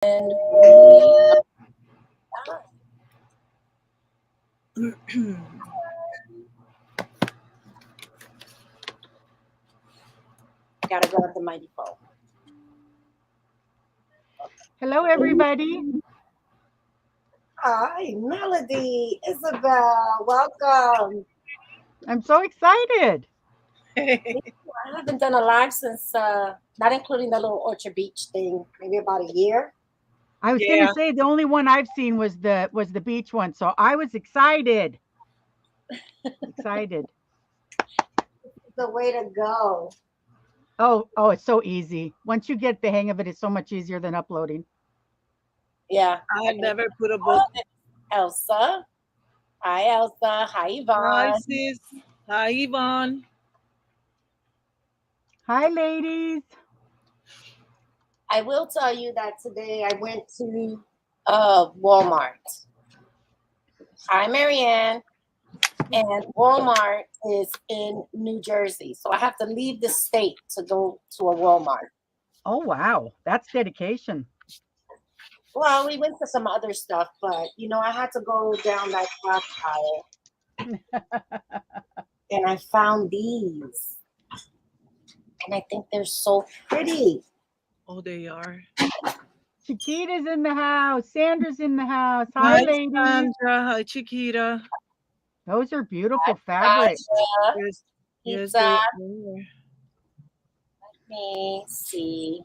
And we gotta grab the microphone. Hello, everybody. Hi, Melody, Isabel, welcome. I'm so excited. I haven't done a live since, not including the little Orchard Beach thing, maybe about a year. I was going to say the only one I've seen was the beach one, so I was excited. Excited. The way to go. Oh, it's so easy. Once you get the hang of it, it's so much easier than uploading. Yeah. I've never put a book. Elsa. Hi, Elsa. Hi, Hi, Yvonne. sis. Hi, Yvonne. Hi, ladies. I will tell you that today I went to Walmart. Hi, Marianne. And Walmart is in New Jersey. So I have to leave the state to go to a Walmart. Oh, wow. That's dedication. Well, we went to some other stuff, but I had to go down that craft aisle and I found these. And I think they're so pretty. Oh, they are. Chiquita's in the house. Sandra's in the house. Hi, Hi, ladies. Sandra. Hi, Chiquita. Those are beautiful fabrics. Yes, yes, Pizza. they are. Let me see.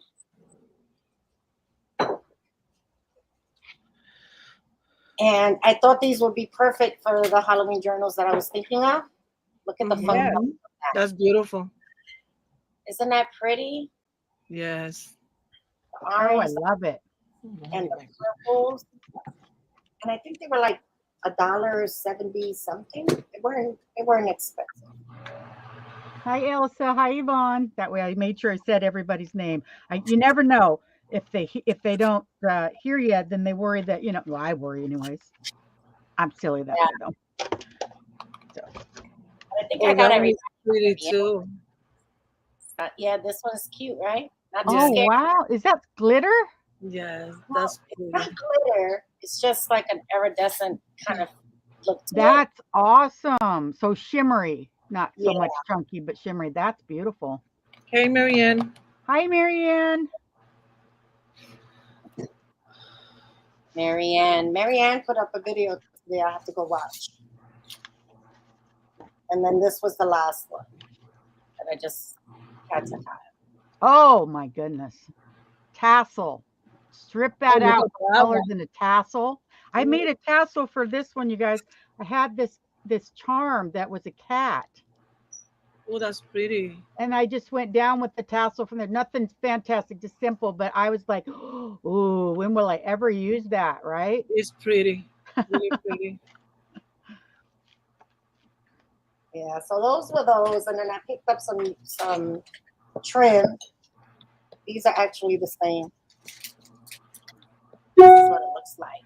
And I thought these would be perfect for the Halloween journals that I was thinking of. Look at the fun. Yeah. That's beautiful. Isn't that pretty? Yes. The Oh, I orange love it. and the purples. And I think they were like $1.70 something. They weren't expensive. Hi, Elsa. Hi, Yvonne. That way, I made sure I said everybody's name. You never know if they don't hear you, then they worry that Well, I worry anyways. I'm silly that way though. So. I think Oh, I got that one everything. is pretty too. Yeah, this one's cute, right? Not too Oh scary. wow, is that glitter? Yes, Well, that's it's pretty. not glitter. It's just like an iridescent kind of look to it. That's awesome. So shimmery, not so Yeah. much chunky, but shimmery. That's beautiful. Hey, Marianne. Hi, Marianne. Marianne put up a video today. I have to go watch. And then this was the last one that I just had to have. Oh my goodness, tassel. Strip that look out. at that Colors one. in a tassel. I made a tassel for this one, you guys. I had this charm that was a cat. Oh, that's pretty. And I just went down with the tassel from there. Nothing fantastic, just simple. But I was like, "Ooh, when will I ever use that?" Right? It's pretty. Really pretty. Yeah, so those were those, and then I picked up some trim. These are actually the same. This is what it looks like.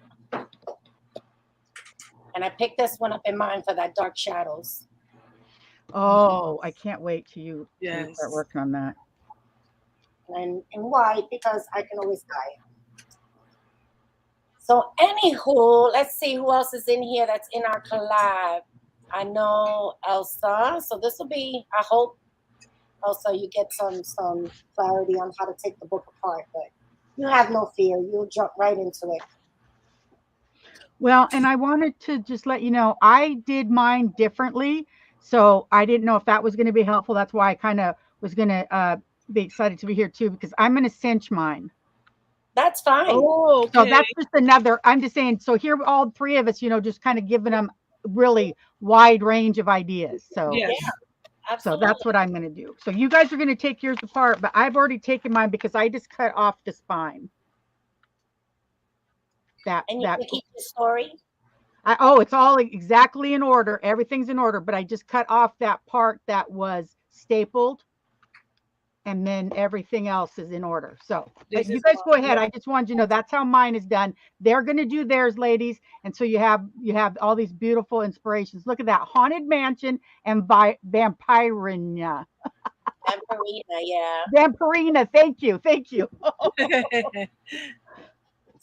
And I picked this one up in mine for that dark shadows. Oh, I can't wait till you Yes. start working on that. And in white because I can always dye it. So anywho, let's see who else is in here that's in our collab. I know Elsa. So this will be, I hope, Elsa, you get some clarity on how to take the book apart. But you have no fear. You'll jump right into it. Well, and I wanted to just let you know, I did mine differently. So I didn't know if that was going to be helpful. That's why I kind of was going to be excited to be here too, because I'm going to cinch mine. That's fine. Oh, So okay. that's just another, I'm just saying, so here, all three of us, just kind of giving them really wide range of ideas. So, Yes. Yeah, so absolutely. that's what I'm going to do. So you guys are going to take yours apart, but I've already taken mine because I just cut off the spine. And you can keep the story. It's all exactly in order. Everything's in order, but I just cut off that part that was stapled, and then everything else is in order. So This you is guys go fun. ahead. I just wanted you to know that's how mine is done. They're going to do theirs, ladies, and so you have all these beautiful inspirations. Look at that haunted mansion and vampirina. Vampirina, yeah. Vampirina. Thank you.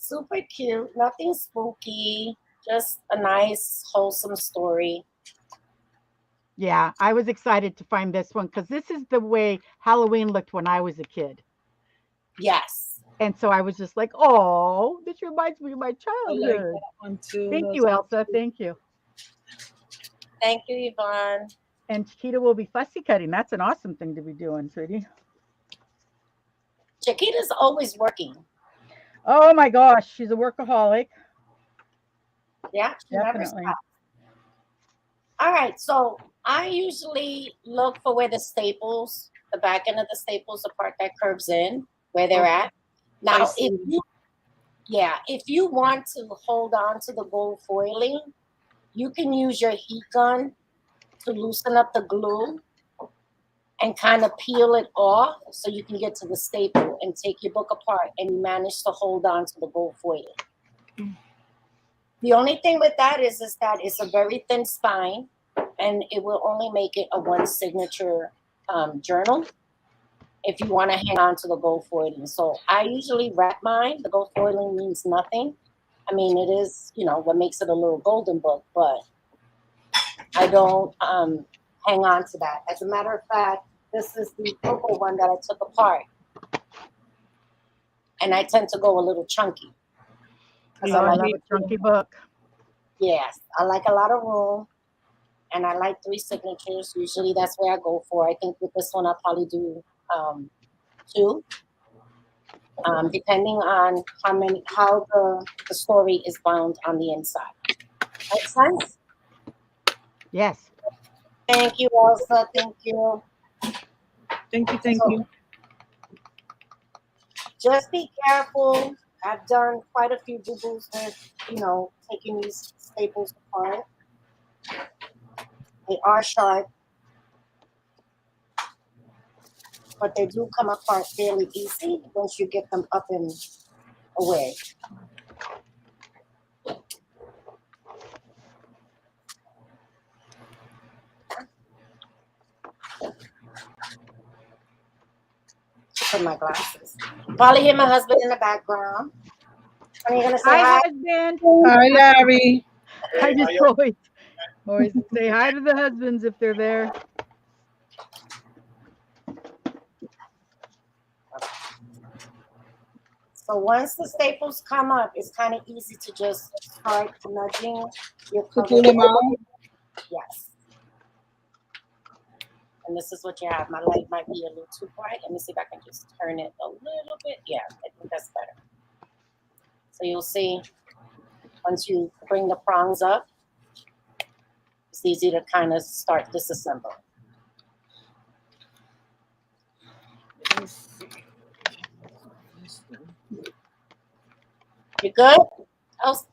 Super cute. Nothing spooky. Just a nice, wholesome story. Yeah, I was excited to find this one because this is the way Halloween looked when I was a kid. Yes. And so I was just like, oh, this reminds me of my I like childhood. that one too. Thank Those you, are Elsa. cute. Thank you. Thank you, Yvonne. And Chiquita will be fussy cutting. That's an awesome thing to be doing, sweetie. Chiquita's always working. Oh my gosh, she's a workaholic. Yeah, she never Definitely. stops. All right, so I usually look for where the back end of the staples, the part that curves in, where they're Okay, at. I Now, see. if you want to hold on to the gold foiling, you can use your heat gun to loosen up the glue and kind of peel it off so you can get to the staple and take your book apart and you manage to hold on to the gold foiling. The only thing with that is that it's a very thin spine and it will only make it a one signature journal if you want to hang on to the gold foiling. So I usually wrap mine. The gold foiling means nothing. I mean, it is, what makes it a little golden book, but I don't hang on to that. As a matter of fact, this is the purple one that I took apart. And I tend to go a little chunky. Because Oh, I I like, love a chunky book. yes, I like a lot of room. And I like 3 signatures. Usually that's where I go for. I think with this one, I'll probably do 2, depending on how the story is bound on the inside. Make sense? Yes. Thank you, Elsa. Thank you. Thank you, thank So you. just be careful. I've done quite a few boo-boos with, taking these staples apart. They are sharp, but they do come apart fairly easy once you get them up and away. Put my glasses. Probably hear my husband in the background. Are you gonna say Hi, hi? husband. Hi, Larry. I just always say hi to the husbands if they're there. So once the staples come up, it's kind of easy to just start nudging your To cover. pull them out. Yes. And this is what you have. My light might be a little too bright. Let me see if I can just turn it a little bit. Yeah, I think that's better. So you'll see once you bring the prongs up, it's easy to kind of start disassembling. Let me see. You good? Yes,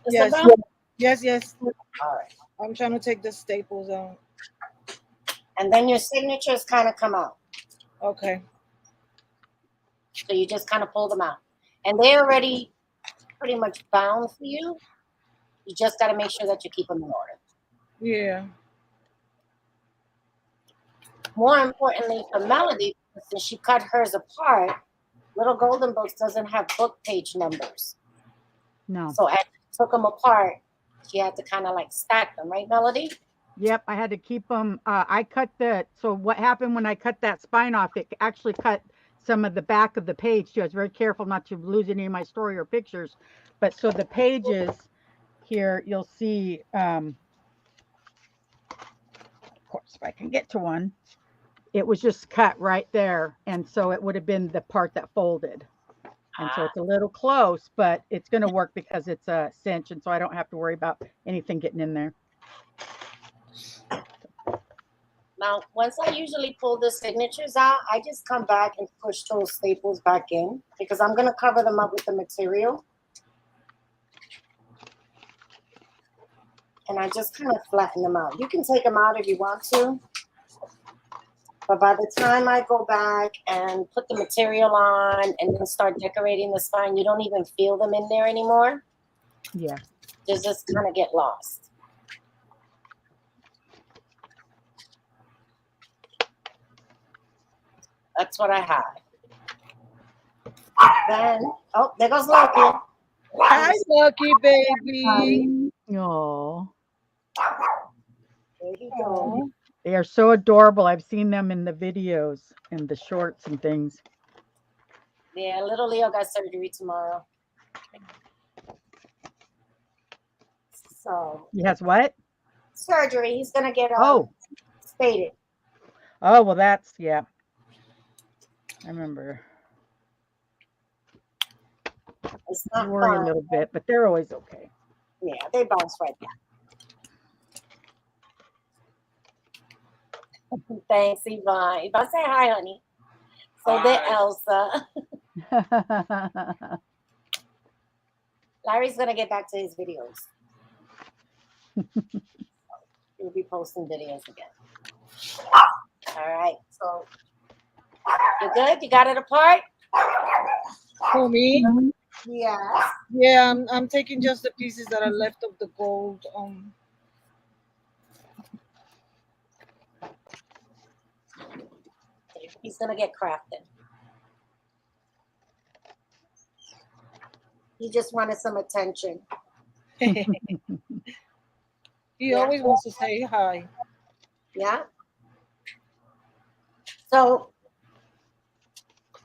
Isabel? yes. All right. I'm trying to take the staples out. And then your signatures kind of come out. Okay. So you just kind of pull them out. And they're already pretty much bound for you. You just got to make sure that you keep them in order. Yeah. More importantly for Melody, since she cut hers apart, Little Golden Books doesn't have book page numbers. No. So as she took them apart, she had to kind of like stack them, right, Melody? Yep, I had to keep them. So what happened when I cut that spine off? It actually cut some of the back of the page too. I was very careful not to lose any of my story or pictures. But so the pages here, you'll see, of course, if I can get to one, it was just cut right there. And so it would have been the part that folded. And so it's a little close, but it's going to work because it's a cinch. And so I don't have to worry about anything getting in there. Now, once I usually pull the signatures out, I just come back and push those staples back in because I'm going to cover them up with the material. And I just kind of flatten them out. You can take them out if you want to. But by the time I go back and put the material on and then start decorating the spine, you don't even feel them in there anymore. Yeah. They just kind of get lost. That's what I have. Then Oh, there goes Loki. Hi, Lucky baby. Oh, There he goes. Aw. they are so adorable. I've seen them in the videos and the shorts and things. Yeah, little Leo got surgery tomorrow. So He has what? surgery. He's gonna get Oh, spaded. oh, well, that's yeah. I remember. It's I not worry a fun. little bit, but they're always okay. Yeah, they bounce right back. Thanks, Yvonne. Yvonne, say hi, honey. So there, Elsa. Larry's gonna get back to his videos. He'll be posting videos again. All right. So you good? You got it apart? For me? Yes. Yeah, I'm taking just the pieces that are left of the gold. He's gonna get crafted. He just wanted some attention. He Yeah. always wants to say hi. Yeah. So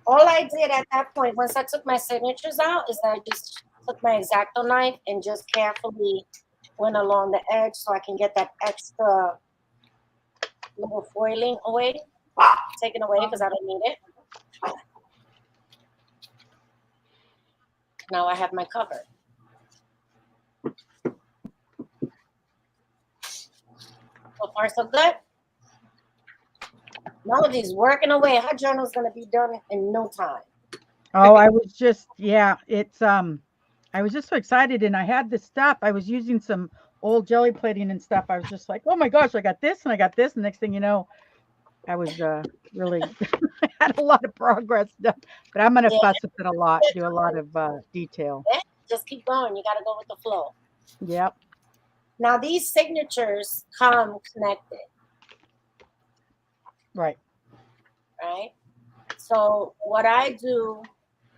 all I did at that point, once I took my signatures out, is that I just took my X-Acto knife and just carefully went along the edge so I can get that extra little foiling away, taken away because I don't need it. Now I have my cover. So far, so good. Melodi's working away. Her journal's gonna be done in no time. Oh, I was just yeah, it's I was just so excited and I had this stuff. I was using some old jelly plating and stuff. I was just like, "Oh my gosh, I got this and I got this." And next thing you know, I was really I had a lot of progress done. But I'm going to Yeah, fuss with it a lot, do a lot of detail. yeah, just keep going. You gotta go with the flow. Yep. Now these signatures come connected, Right. right? So what I do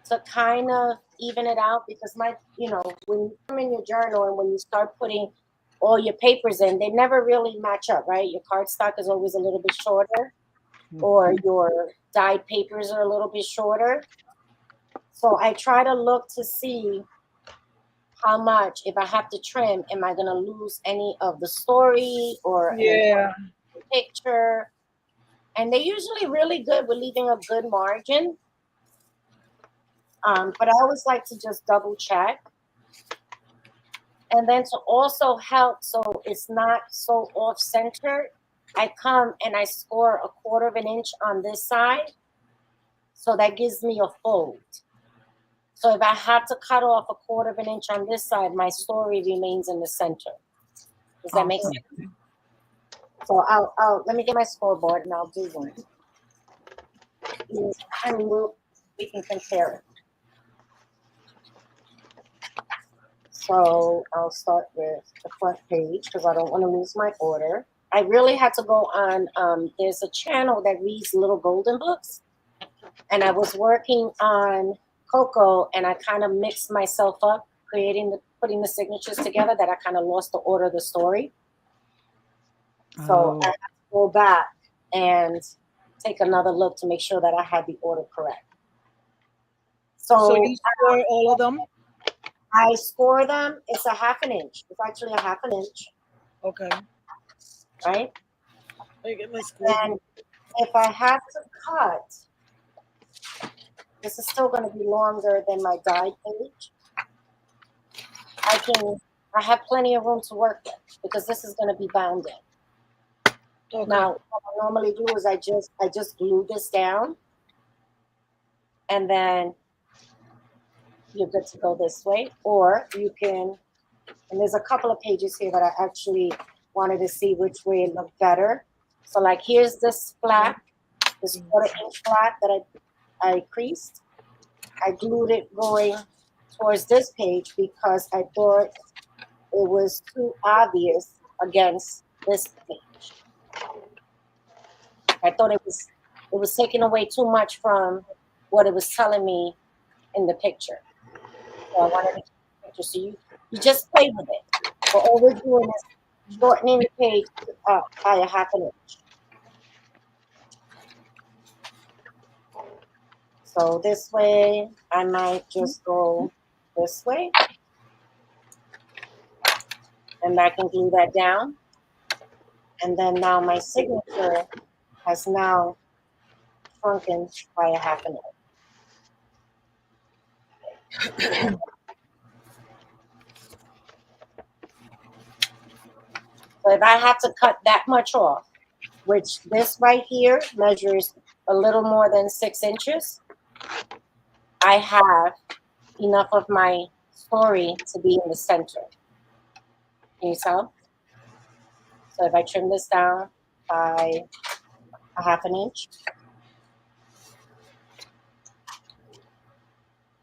to kind of even it out, because when you come in your journal and when you start putting all your papers in, they never really match up, right? Your cardstock is always a little bit shorter, or your dyed papers are a little bit shorter. So I try to look to see how much, if I have to trim, am I going to lose any of the story or an Yeah. important picture? And they're usually really good with leaving a good margin. But I always like to just double check. And then to also help so it's not so off center, I come and I score a 1/4 of an inch on this side. So that gives me a fold. So if I have to cut off a 1/4 of an inch on this side, my story remains in the center. Does that make sense? So I'll let me get my scoreboard and I'll do one. And we can compare it. So I'll start with the front page because I don't want to lose my order. I really had to go on, there's a channel that reads little golden books. And I was working on Coco and I kind of mixed myself up, putting the signatures together that I kind of lost the order of the story. So I had to go back and take another look to make sure that I had the order correct. So you score all of them? I score them. It's a 1/2 inch. It's actually a 1/2 inch. Okay. Right? Let me get my score. And if I have to cut, this is still going to be longer than my dyed page. I have plenty of room to work with because this is going to be bound in. Okay. Now, what I normally do is I just glue this down, and then you're good to go this way. Or you can, and there's a couple of pages here that I actually wanted to see which way it looked better. So like here's this flap, this 1/4 inch flap that I creased. I glued it going towards this page because I thought it was too obvious against this page. I thought it was taking away too much from what it was telling me in the picture. So I wanted to keep the picture. So you just play with it. But all we're doing is shortening the page by a half an inch. So this way, I might just go this way. And I can glue that down. And then now my signature has now shrunken by a half an inch. So if I have to cut that much off, which this right here measures a little more than 6 inches, I have enough of my story to be in the center. Can you tell? So if I trim this down by a half an inch,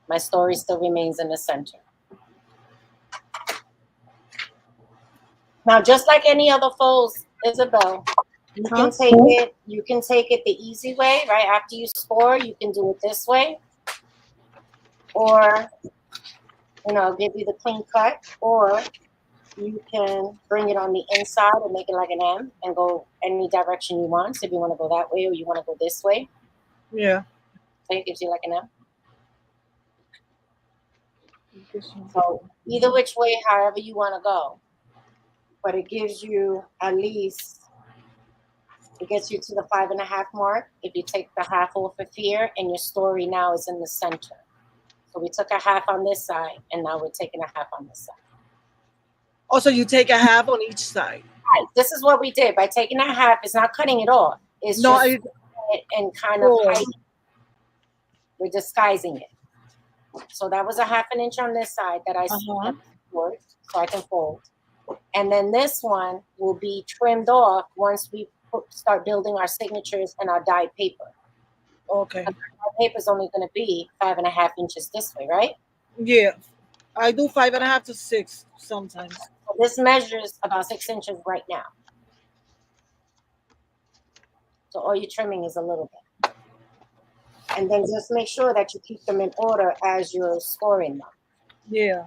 my story still remains in the center. Now, just like any other folds, Isabel, you can take it the easy way, right? After you score, you can do it this way, or give you the clean cut, or you can bring it on the inside and make it like an M and go any direction you want. So if you want to go that way or you want to go this way, Yeah. so it gives you like an M. So either which way, however you want to go, but it gives you at least, it gets you to the 5.5 mark if you take the half off of here, and your story now is in the center. So we took a half on this side, and now we're taking a half on this side. Also, you take a half on each side. Right. This is what we did. By taking that half, it's not cutting it off. It's just it and kind of hiding. We're disguising it. So that was a half an inch on this side that I so I can fold. And then this one will be trimmed off once we start building our signatures and our dyed paper. Okay. Our paper is only going to be 5.5 inches this way, right? Yeah. I do 5.5 to 6 sometimes. So this measures about 6 inches right now. So all you're trimming is a little bit. And then just make sure that you keep them in order as you're scoring them. Yeah.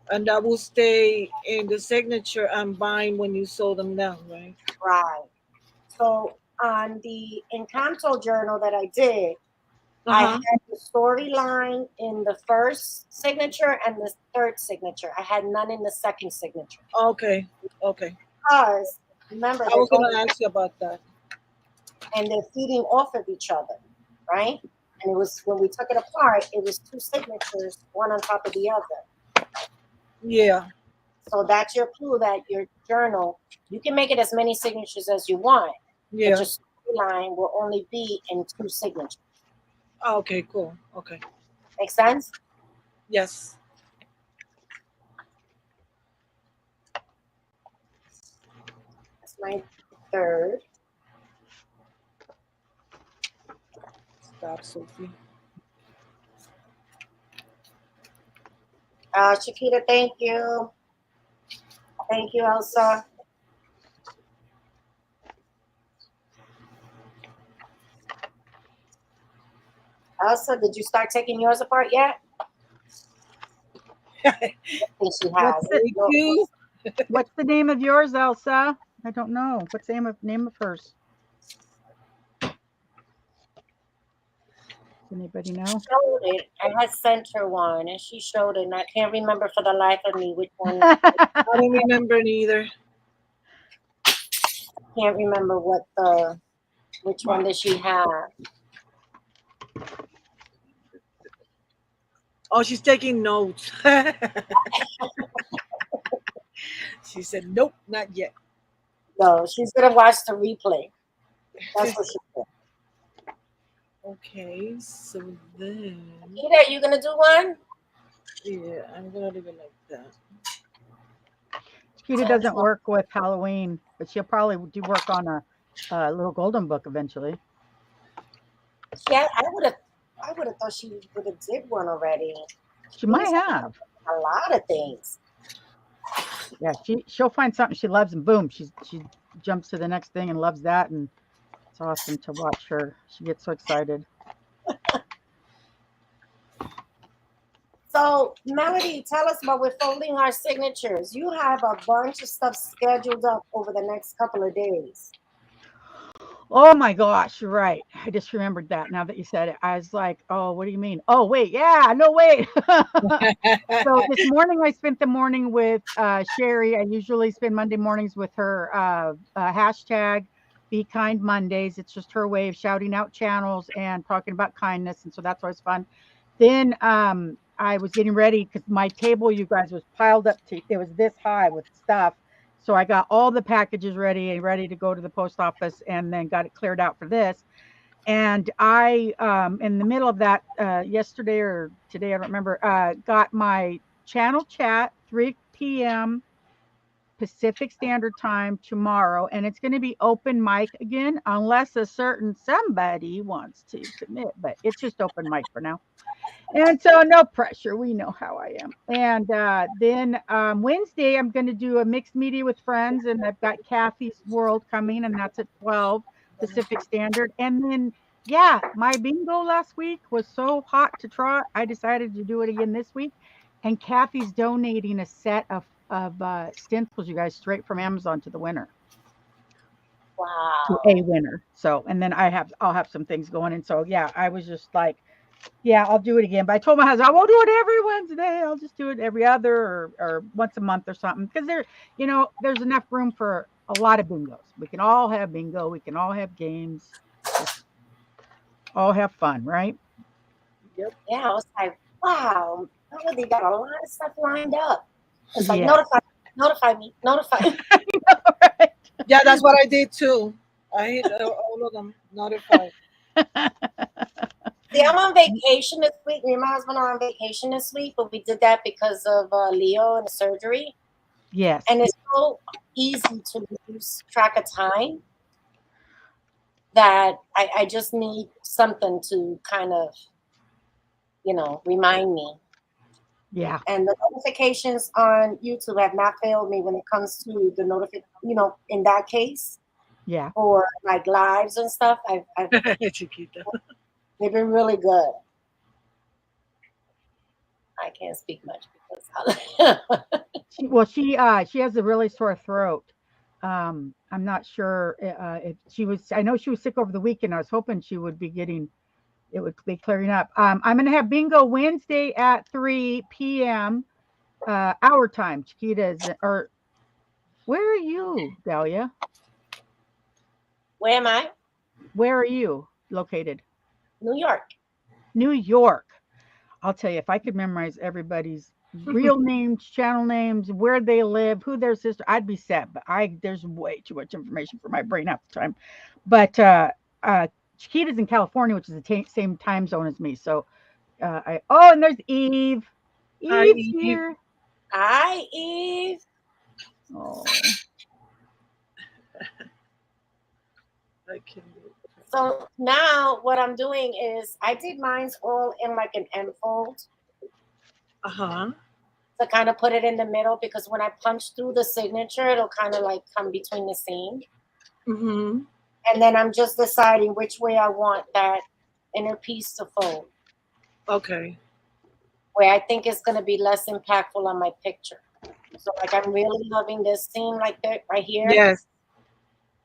And that will stay in the signature and bind when you sew them down, right? Right. So on the Encanto journal that I did, I had the storyline in the first signature and the third signature. I had none in the second signature. Okay. Because remember, I was going to ask you about that. And they're feeding off of each other, right? And it was, when we took it apart, it was 2 signatures, one on top of the other. Yeah. So that's your clue that your journal, you can make it as many signatures as you want. Yeah. But your storyline will only be in 2 signatures. Okay, cool. Okay. Make sense? Yes. That's my third. Stop, Sophie. Shakita, thank you. Thank you, Elsa. Elsa, did you start taking yours apart yet? I think she has. What's the name of yours, Elsa? I don't know. What's the name of hers? Does anybody know? Showed it. I had sent her one, and she showed it, and I can't remember for the life of me which one. I don't remember neither. Can't remember which one did she have. Oh, she's taking notes. She said, nope, not yet. No, she's going to watch the replay. That's what she did. Okay, so then. Ida, you going to do one? Yeah, I'm going to leave it like that. Chiquita doesn't work with Halloween, but she'll probably do work on a little golden book eventually. Yeah, I would have thought she would have did one already. She might have a lot of things. Yeah, she'll find something she loves and boom, she jumps to the next thing and loves that, and It's awesome to watch her. She gets so excited. So, Melody, tell us about withholding our signatures. You have a bunch of stuff scheduled up over the next couple of days. Oh my gosh, you're right. I just remembered that now that you said it. I was like, oh, what do you mean? Oh, wait, yeah, no, wait. So this morning I spent the morning with Sherry. I usually spend Monday mornings with her hashtag Be Kind Mondays. It's just her way of shouting out channels and talking about kindness. And so that's always fun. Then I was getting ready because my table, you guys, was piled up to, it was this high with stuff. So I got all the packages ready and ready to go to the post office and then got it cleared out for this. And I, in the middle of that, yesterday or today, I don't remember, got my channel chat 3 p.m. Pacific Standard Time tomorrow, and it's going to be open mic again, unless a certain somebody wants to submit. But it's just open mic for now. And so no pressure. We know how I am. And then Wednesday, I'm going to do a mixed media with friends. And I've got Kathy's World coming, and that's at 12 Pacific Standard. And then, yeah, my bingo last week was so hot to trot. I decided to do it again this week. And Kathy's donating a set of stencils, you guys, straight from Amazon to the winner, to a Wow. winner. So, and then I'll have some things going. And so, yeah, I was just like, yeah, I'll do it again. But I told my husband I won't do it every Wednesday. I'll just do it every other or once a month or something. Because there's enough room for a lot of bingos. We can all have bingo. We can all have games. Just all have fun, right? Yep. Yeah, I was like, wow, Melody got a lot of stuff lined up. It's like, Yes. notify me, notify me. Right. Yeah, that's what I did too. I hit all of them notified. See, I'm on vacation this week. Me and my husband are on vacation this week, but we did that because of Leo and the surgery. Yes. And it's so easy to lose track of time that I just need something to kind of, remind me. Yeah. And the notifications on YouTube have not failed me when it comes to the in that case, Yeah. for like lives and stuff. Chiquita. They've been really good. I can't speak much because She has a really sore throat. I'm not sure if she was. I know she was sick over the weekend. I was hoping she would be getting it would be clearing up. I'm going to have bingo Wednesday at 3 p.m. Our time. Chiquita's, or where are you, Dahlia? where am I? Where are you located? New York. New York. I'll tell you, if I could memorize everybody's real names, channel names, where they live, who their sister, I'd be set. But there's way too much information for my brain half the time. But Chiquita's in California, which is the same time zone as me. So and there's Eve. Hi, Eve's Eve. here. Hi, Eve. Oh, I can do it. So now what I'm doing is I did mine's all in like an M fold Uh huh. to kind of put it in the middle because when I punch through the signature, it'll kind of like come between the seam. Mm-hmm. And then I'm just deciding which way I want that inner piece to fold, Okay. where I think it's going to be less impactful on my picture. So like I'm really loving this seam like that right here Yes.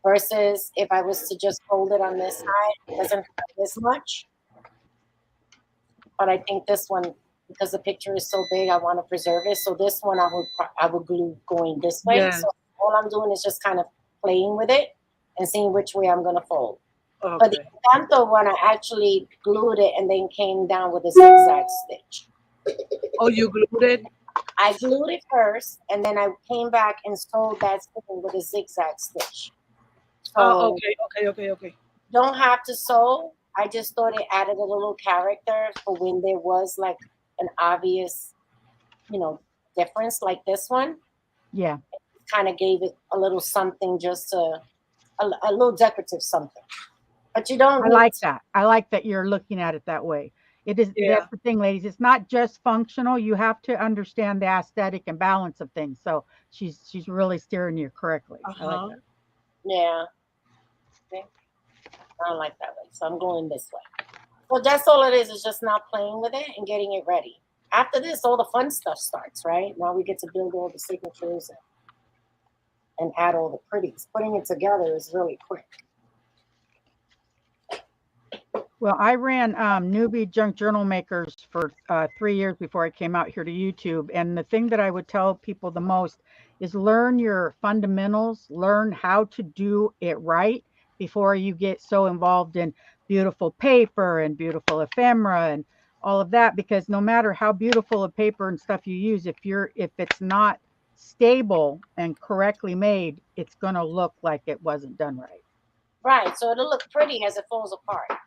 versus if I was to just fold it on this side, it doesn't have this much. But I think this one, because the picture is so big, I want to preserve it. So this one I would glue going this way. Yes. So all I'm doing is just kind of playing with it and seeing which way I'm going to fold. For the Okay. Canto one, I actually glued it and then came down with a zigzag stitch. Oh, you glued it? I glued it first, and then I came back and sewed that stitching with a zigzag stitch. Oh, So okay. Okay. Okay. Okay. don't have to sew. I just thought it added a little character for when there was like an obvious, you know, difference like this one. yeah. Kind of gave it a little something, just a little decorative something. But you don't I need like to. that. I like that you're looking at it that way. It is Yeah. that's the thing, ladies. It's not just functional. You have to understand the aesthetic and balance of things. So she's really steering you correctly. Uh I like huh. that. Yeah. Okay. I don't like that way. So I'm going this way. So that's all it is just not playing with it and getting it ready. After this, all the fun stuff starts, right? Now we get to build all the signatures and add all the pretties. Putting it together is really quick. Well, I ran newbie junk journal makers for 3 years before I came out here to YouTube. And the thing that I would tell people the most is learn your fundamentals, learn how to do it right before you get so involved in beautiful paper and beautiful ephemera and all of that. Because no matter how beautiful a paper and stuff you use, if it's not stable and correctly made, it's going to look like it wasn't done right. Right. So it'll look pretty as it falls apart.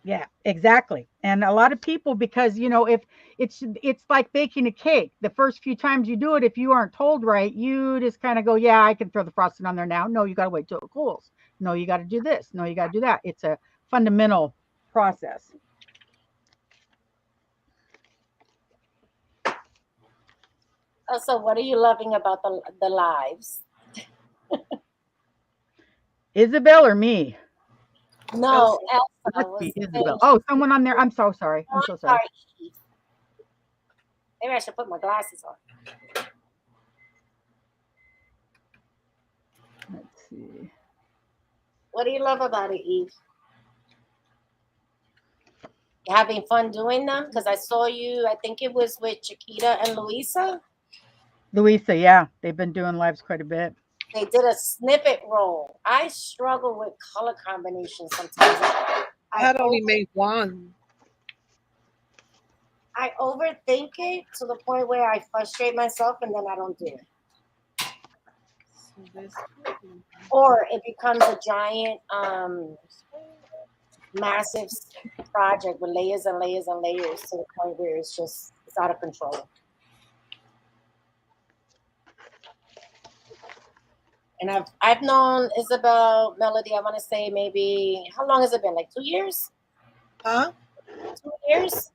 Yeah, exactly. And a lot of people, because if it's like baking a cake. The first few times you do it, if you aren't told right, you just kind of go, yeah, I can throw the frosting on there now. No, you got to wait till it cools. No, you got to do this. No, you got to do that. It's a fundamental process. So what are you loving about the lives? Isabel or me? No, Elsa Must was be saying. Isabel. Oh, someone on there. I'm so sorry. I'm so sorry. Maybe I should put my glasses on. Let's see. What do you love about it, Eve? You having fun doing them? Because I saw you, I think it was with Chiquita and Luisa. Luisa, yeah. They've been doing lives quite a bit. They did a snippet roll. I struggle with color combinations sometimes. I had only made one. I overthink it to the point where I frustrate myself and then I don't do it. Or it becomes a giant, massive project with layers and layers and layers to the point where it's out of control. And I've known Isabel, Melodi, I want to say maybe, how long has it been? Like 2 years? Huh? 2 years?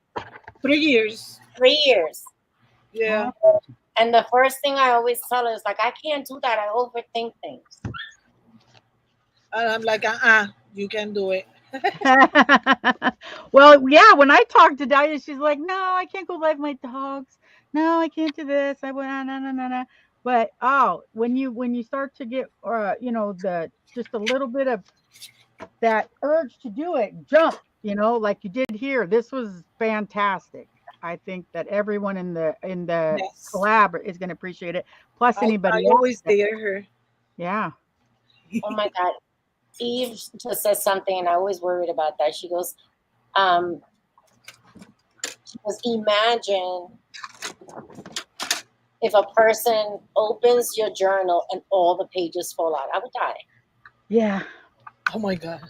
3 years. 3 years. Yeah. And the first thing I always tell her is like, I can't do that. I overthink things. And I'm like, you can do it. Well, yeah, when I talked to Dahlia, she's like, no, I can't go live my dogs. No, I can't do this. I went, no. But when you start to get just a little bit of that urge to do it, jump, like you did here. This was fantastic. I think that everyone in the Yes. collab is going to appreciate it. Plus anybody I always dare her. Yeah. Oh my God. Eve just says something and I always worried about that. She goes, imagine if a person opens your journal and all the pages fall out. I would die. Yeah. Oh my God.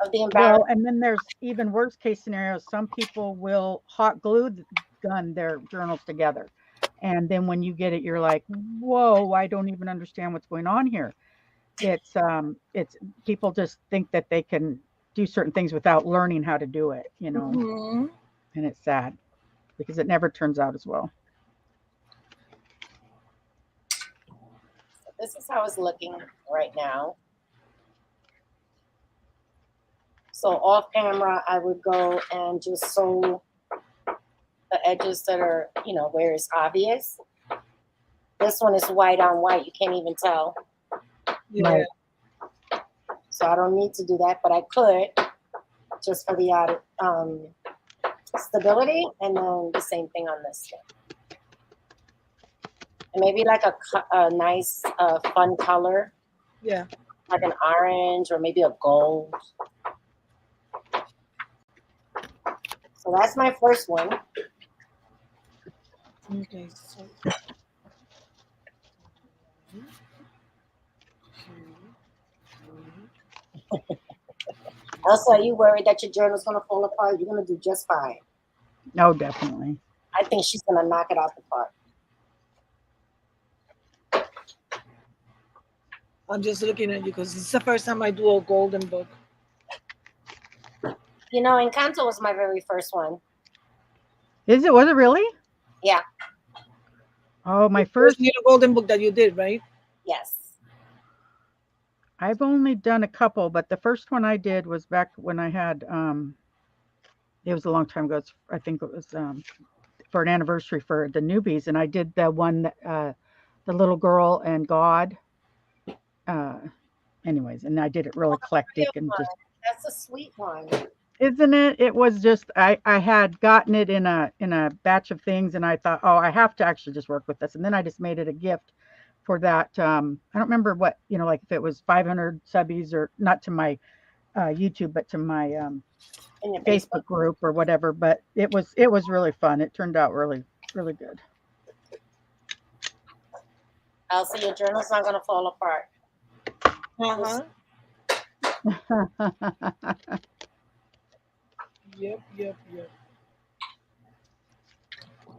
Of the embarrassment. Well, and then there's even worst case scenarios. Some people will hot glue gun their journals together. And then when you get it, you're like, whoa, I don't even understand what's going on here. It's people just think that they can do certain things without learning how to do it, Mm-hmm. And it's sad because it never turns out as well. This is how it's looking right now. So off camera, I would go and just sew the edges that are, where it's obvious. This one is white on white. You can't even tell. Yeah. Right. So I don't need to do that, but I could just for the stability, and then the same thing on this one. And maybe like a nice fun color. Yeah. Like an orange or maybe a gold. So that's my first one. Okay. So. Elsa, are you worried that your journal's going to fall apart? You're going to do just fine. No, definitely. I think she's going to knock it out the park. I'm just looking at you because it's the first time I do a golden book. Encanto was my very first one. Was it really? Yeah. Oh, my first golden book that you did, right? Yes. I've only done a couple, but the first one I did was back when I had it was a long time ago. I think it was for an anniversary for the newbies, and I did the one that the little girl and God. Uh, anyways, and I did it real eclectic and just That's a sweet one. isn't it? It was just I had gotten it in a batch of things, and I thought, oh, I have to actually just work with this, and then I just made it a gift for that. I don't remember what like if it was 500 subbies or not to my YouTube, but to my In your Facebook group or whatever. But it was really fun. It turned out really really good. Elsa, your journal's not gonna fall apart. Uh-huh. Yep, yep, yep.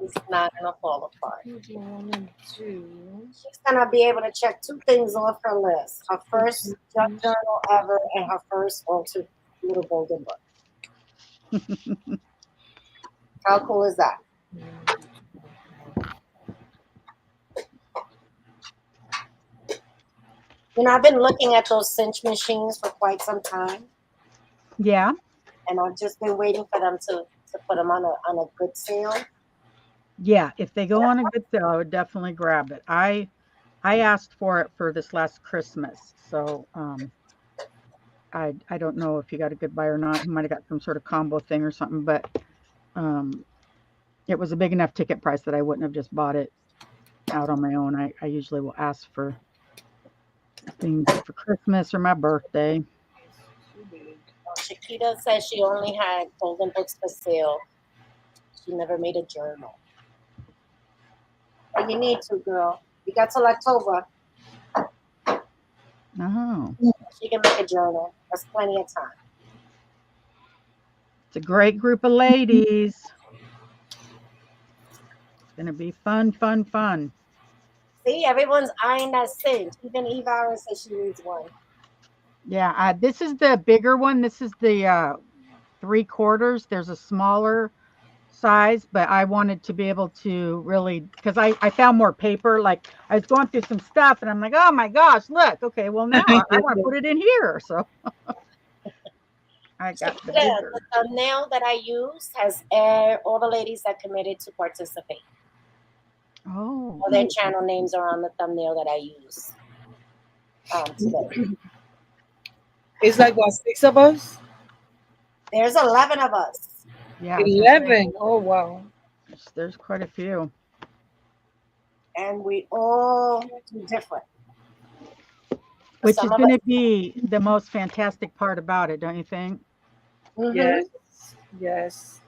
It's not gonna fall apart. One and two. She's gonna be able to check two things off her list: her first journal ever and her first altered little golden book. How cool is that? I've been looking at those cinch machines for quite some time, Yeah. and I've just been waiting for them to put them on a good sale. Yeah, if they go on a good sale, I would definitely grab it. I asked for it for this last Christmas, so I don't know if he got a good buy or not. He might have got some sort of combo thing or something, but um, it was a big enough ticket price that I wouldn't have just bought it out on my own. I usually will ask for things for Christmas or my birthday. Too big. Chiquita says she only had golden books for sale. She never made a journal. But you need to, girl. You got till October. Oh, She can make a journal. That's plenty of time. it's a great group of ladies. It's gonna be fun, fun, fun. See, everyone's eyeing that cinch. Even Eve Hour says she needs one. Yeah, this is the bigger one. This is the 3/4. There's a smaller size, but I wanted to be able to really because I found more paper. Like I was going through some stuff, and I'm like, oh my gosh, look. Okay, well now I want to put it in here. So I got the Chiquita, bigger. the thumbnail that I used has all the ladies that committed to participate. Oh, All their channel names are on the thumbnail that I use today. It's like what, 6 of us? There's 11 of us. yeah, I was gonna say, 11. Oh wow. there's quite a few. And we all do different. Which is Some of going us, to be the most fantastic part about it, don't you think? Yes. Yes.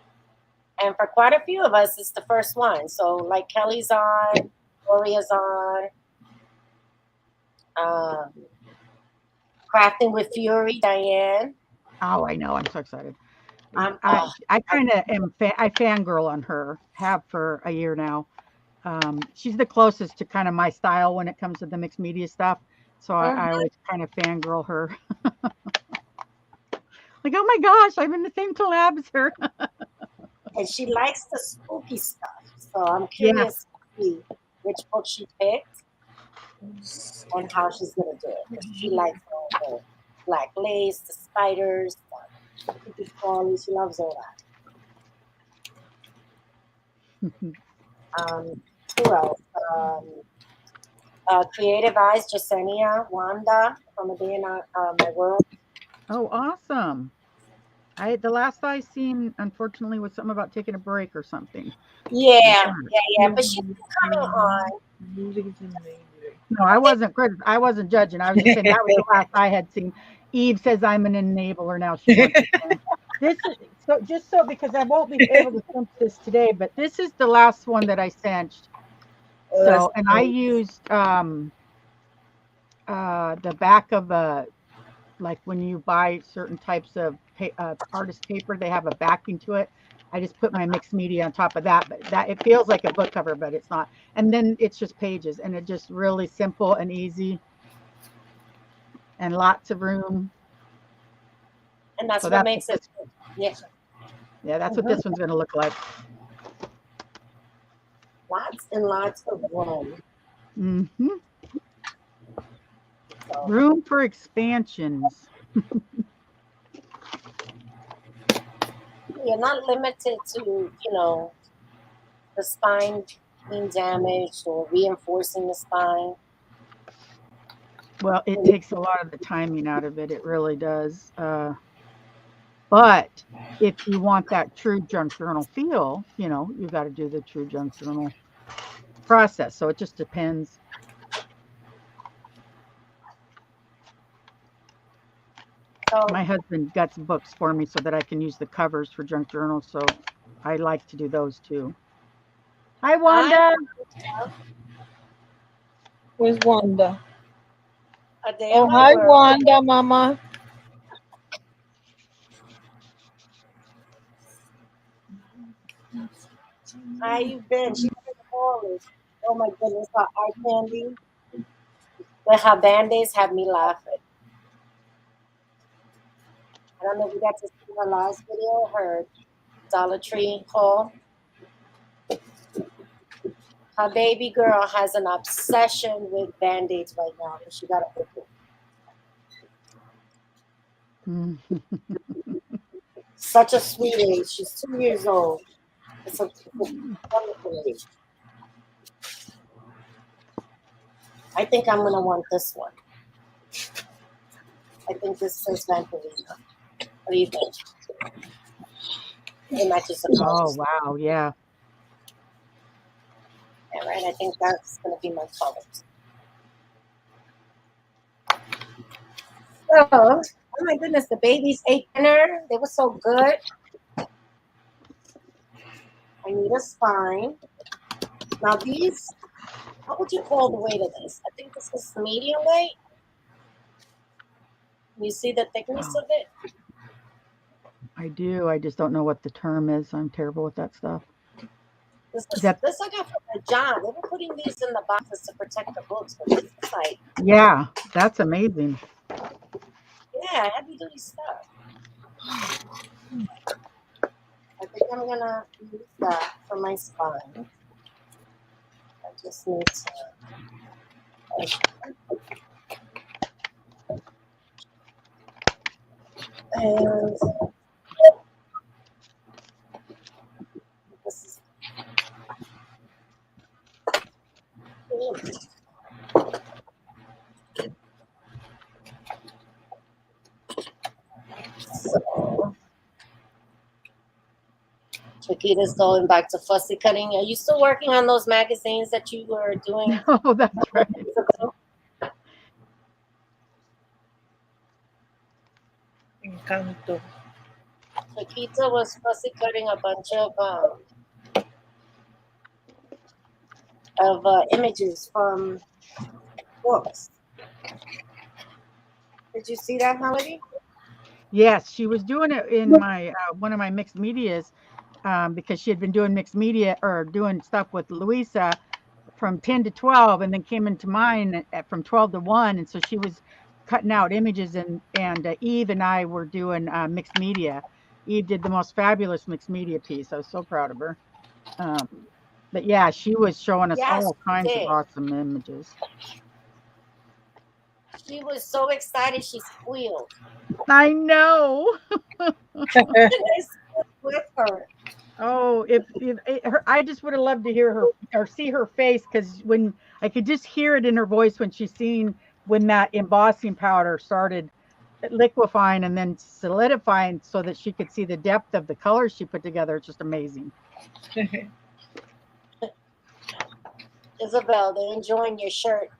and for quite a few of us, it's the first one. So like Kelly's on, Gloria's on, um, Crafting with Fury, Diane. Oh, I know. I'm so excited. I'm, I kind of am. I fangirl on her. Have for a year now. She's the closest to kind of my style when it comes to the mixed media stuff. So I always kind of fangirl her. Like, oh my gosh, I'm in the same collab as her. and she likes the spooky stuff. So I'm Yeah. curious to see which book she picked and how she's gonna do it. 'Cause she likes all the black lace, the spiders, the creepy crawlies. She loves all that. Who else? Creative Eyes, Jasenia, Wanda from A Day in My World. Oh, awesome. The last I seen, unfortunately, was something about taking a break or something. Yeah. But she's coming on. Music is amazing. No, I wasn't judging. I was just saying that was the last I had seen. Eve says I'm an enabler now. She wants to send. This is so because I won't be able to send this today, but this is the last one that I sent. So and I used the back of like when you buy certain types of artist paper, they have a backing to it. I just put my mixed media on top of that, but that it feels like a book cover, but it's not. And then it's just pages, and it's just really simple and easy, and lots of room. And that's So what makes it. Yeah. Yeah, that's what this one's going to look like. Lots and lots of room. Mm-hmm. So Room for expansions. you're not limited to, the spine being damaged or reinforcing the spine. Well, it takes a lot of the timing out of it. It really does. But if you want that true junk journal feel, you got to do the true junk journal process. So it just depends. So My husband gets books for me so that I can use the covers for junk journals. So I like to do those too. Hi, I Wanda. Where's Wanda? a day of Oh, my hi, work. Wanda, Mama. How you been? She's been calling. Oh my goodness, her eye candy with her band-aids had me laughing. I don't know if you got to see her last video, her Dollar Tree haul. Her baby girl has an obsession with band-aids right now, and she got a big one. Such a sweet age. She's 2 years old. It's a wonderful age. I think I'm gonna want this one. I think this says Vampirina. What do you think? It matches the Oh, colors. wow. Yeah. Yeah, right. I think that's gonna be my colors. So, oh my goodness, the babies ate dinner. They were so good. I need a spine. Now these, what would you call the weight of this? I think this is medium weight. You see the thickness Oh, of it? I do. I just don't know what the term is. I'm terrible with that stuff. This Is is that, this I got from my job. They were putting these in the boxes to protect the books, but this is like, yeah, that's amazing. yeah, heavy duty stuff. I think I'm gonna use that for my spine. I just need to. And this is. So, Chiquita's going back to fussy cutting. Are you still working on those magazines that you were doing? Oh, that's right. Encanto. Chiquita was fussy cutting a bunch of images from books. Did you see that, Melody? Yes, she was doing it in my one of my mixed medias because she had been doing mixed media or doing stuff with Louisa from 10 to 12 and then came into mine from 12 to 1. And so she was cutting out images and Eve and I were doing mixed media. Eve did the most fabulous mixed media piece. I was so proud of her. Um, but yeah, she was showing us Yes, all she kinds of did. awesome images. She was so excited she squealed. I know. I squealed with her. Oh, if I just would have loved to hear her or see her face because when I could just hear it in her voice when she's seen when that embossing powder started liquefying and then solidifying so that she could see the depth of the colors she put together. It's just amazing. Isabel, they're enjoying your shirt.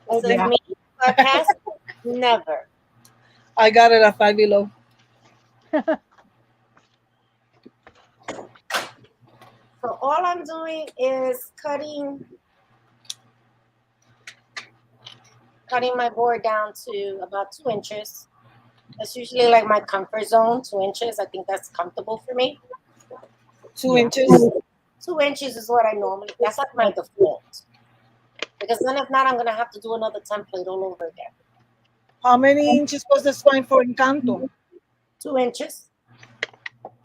Oh, It says Yeah. me, sarcastic, never. I got it at Five Below. So all I'm doing is cutting my board down to about 2 inches. That's usually like my comfort zone, 2 inches. I think that's comfortable for me. 2 inches. 2 inches is what I normally, that's like my default. Because then if not, I'm gonna have to do another template all over again. How many inches was the spine for Encanto? 2 inches.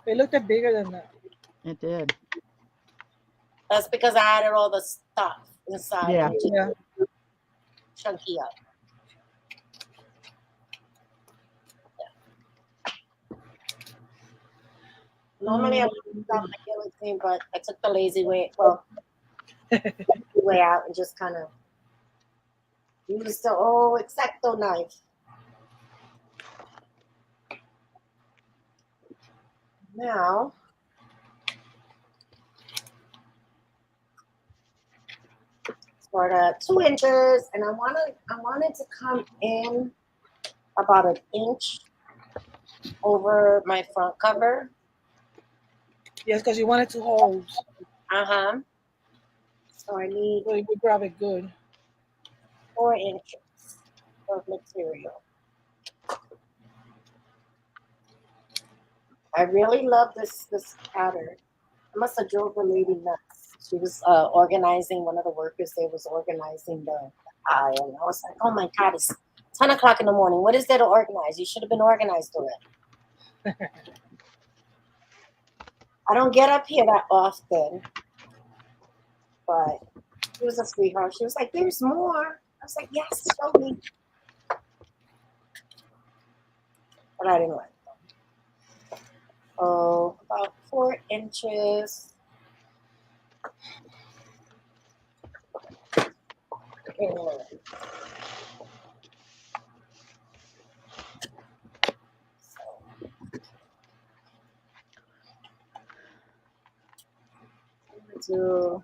It looked bigger than that. It did. That's because I added all the stuff inside Yeah. and it just Yeah. chunky up. Normally I would stop my guillotine, but I took the lazy way, well, way out and just kind of used the old X-Acto knife. Now, for the 2 inches, and I wanted to come in about an inch over my front cover. Yes, because you wanted to hold. Uh-huh. So I need So you would grab it good. 4 inches of material. I really love this pattern. I must have drove the lady nuts. She was organizing, one of the workers there was organizing the aisle. And I was like, oh my God, it's 10 o'clock in the morning. What is there to organize? You should have been organized already. I don't get up here that often, but she was a sweetheart. She was like, there's more. I was like, yes, show me. But I didn't like them. Oh, about 4 inches. Do,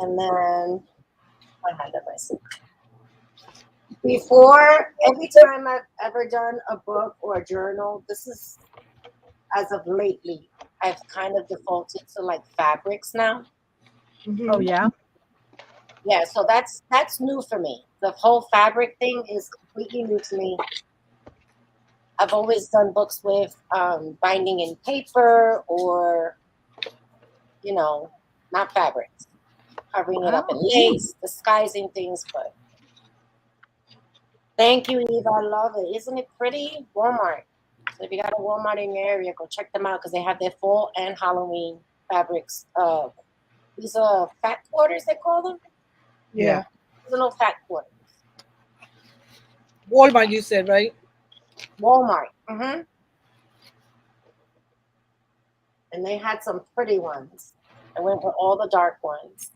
and then my hand up my sleeve. Before, every time I've ever done a book or a journal, this is as of lately, I've kind of defaulted to like fabrics now. Oh yeah. Yeah, so that's new for me. The whole fabric thing is completely new to me. I've always done books with binding in paper or, not fabrics, covering it up in lace, disguising things. But thank you, Eva. I love it. Isn't it pretty? Walmart. So if you got a Walmart in your area, go check them out because they have their fall and Halloween fabrics. These are fat quarters, they call them. Yeah. These are no fat quarters. Walmart, you said, right? Walmart. And they had some pretty ones. I went for all the dark ones.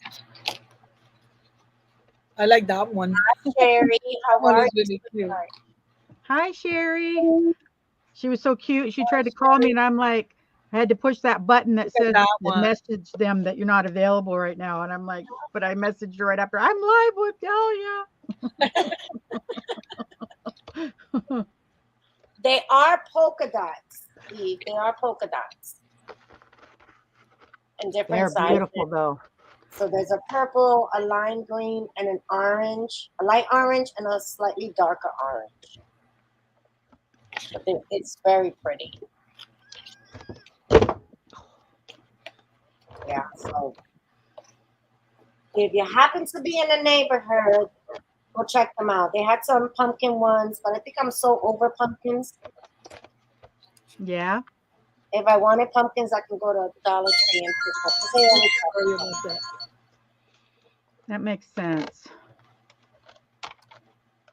I like that one. Hi, Sherry. How One are is you? really cute. Hi, Sherry. She was so cute. She tried to call me, and I'm like, I had to push that button that said that to one. message them that you're not available right now. And I'm like, but I messaged her right after. I'm live with Delia. They are polka dots, Eve. They are polka dots. And different They're sizes. beautiful though. So there's a purple, a lime green, and an orange, a light orange, and a slightly darker orange. But it's very pretty. Yeah, so if you happen to be in the neighborhood, go check them out. They had some pumpkin ones, but I think I'm so over pumpkins. Yeah. If I wanted pumpkins, I can go to Dollar Tree and pick up. Sorry about that. That makes sense.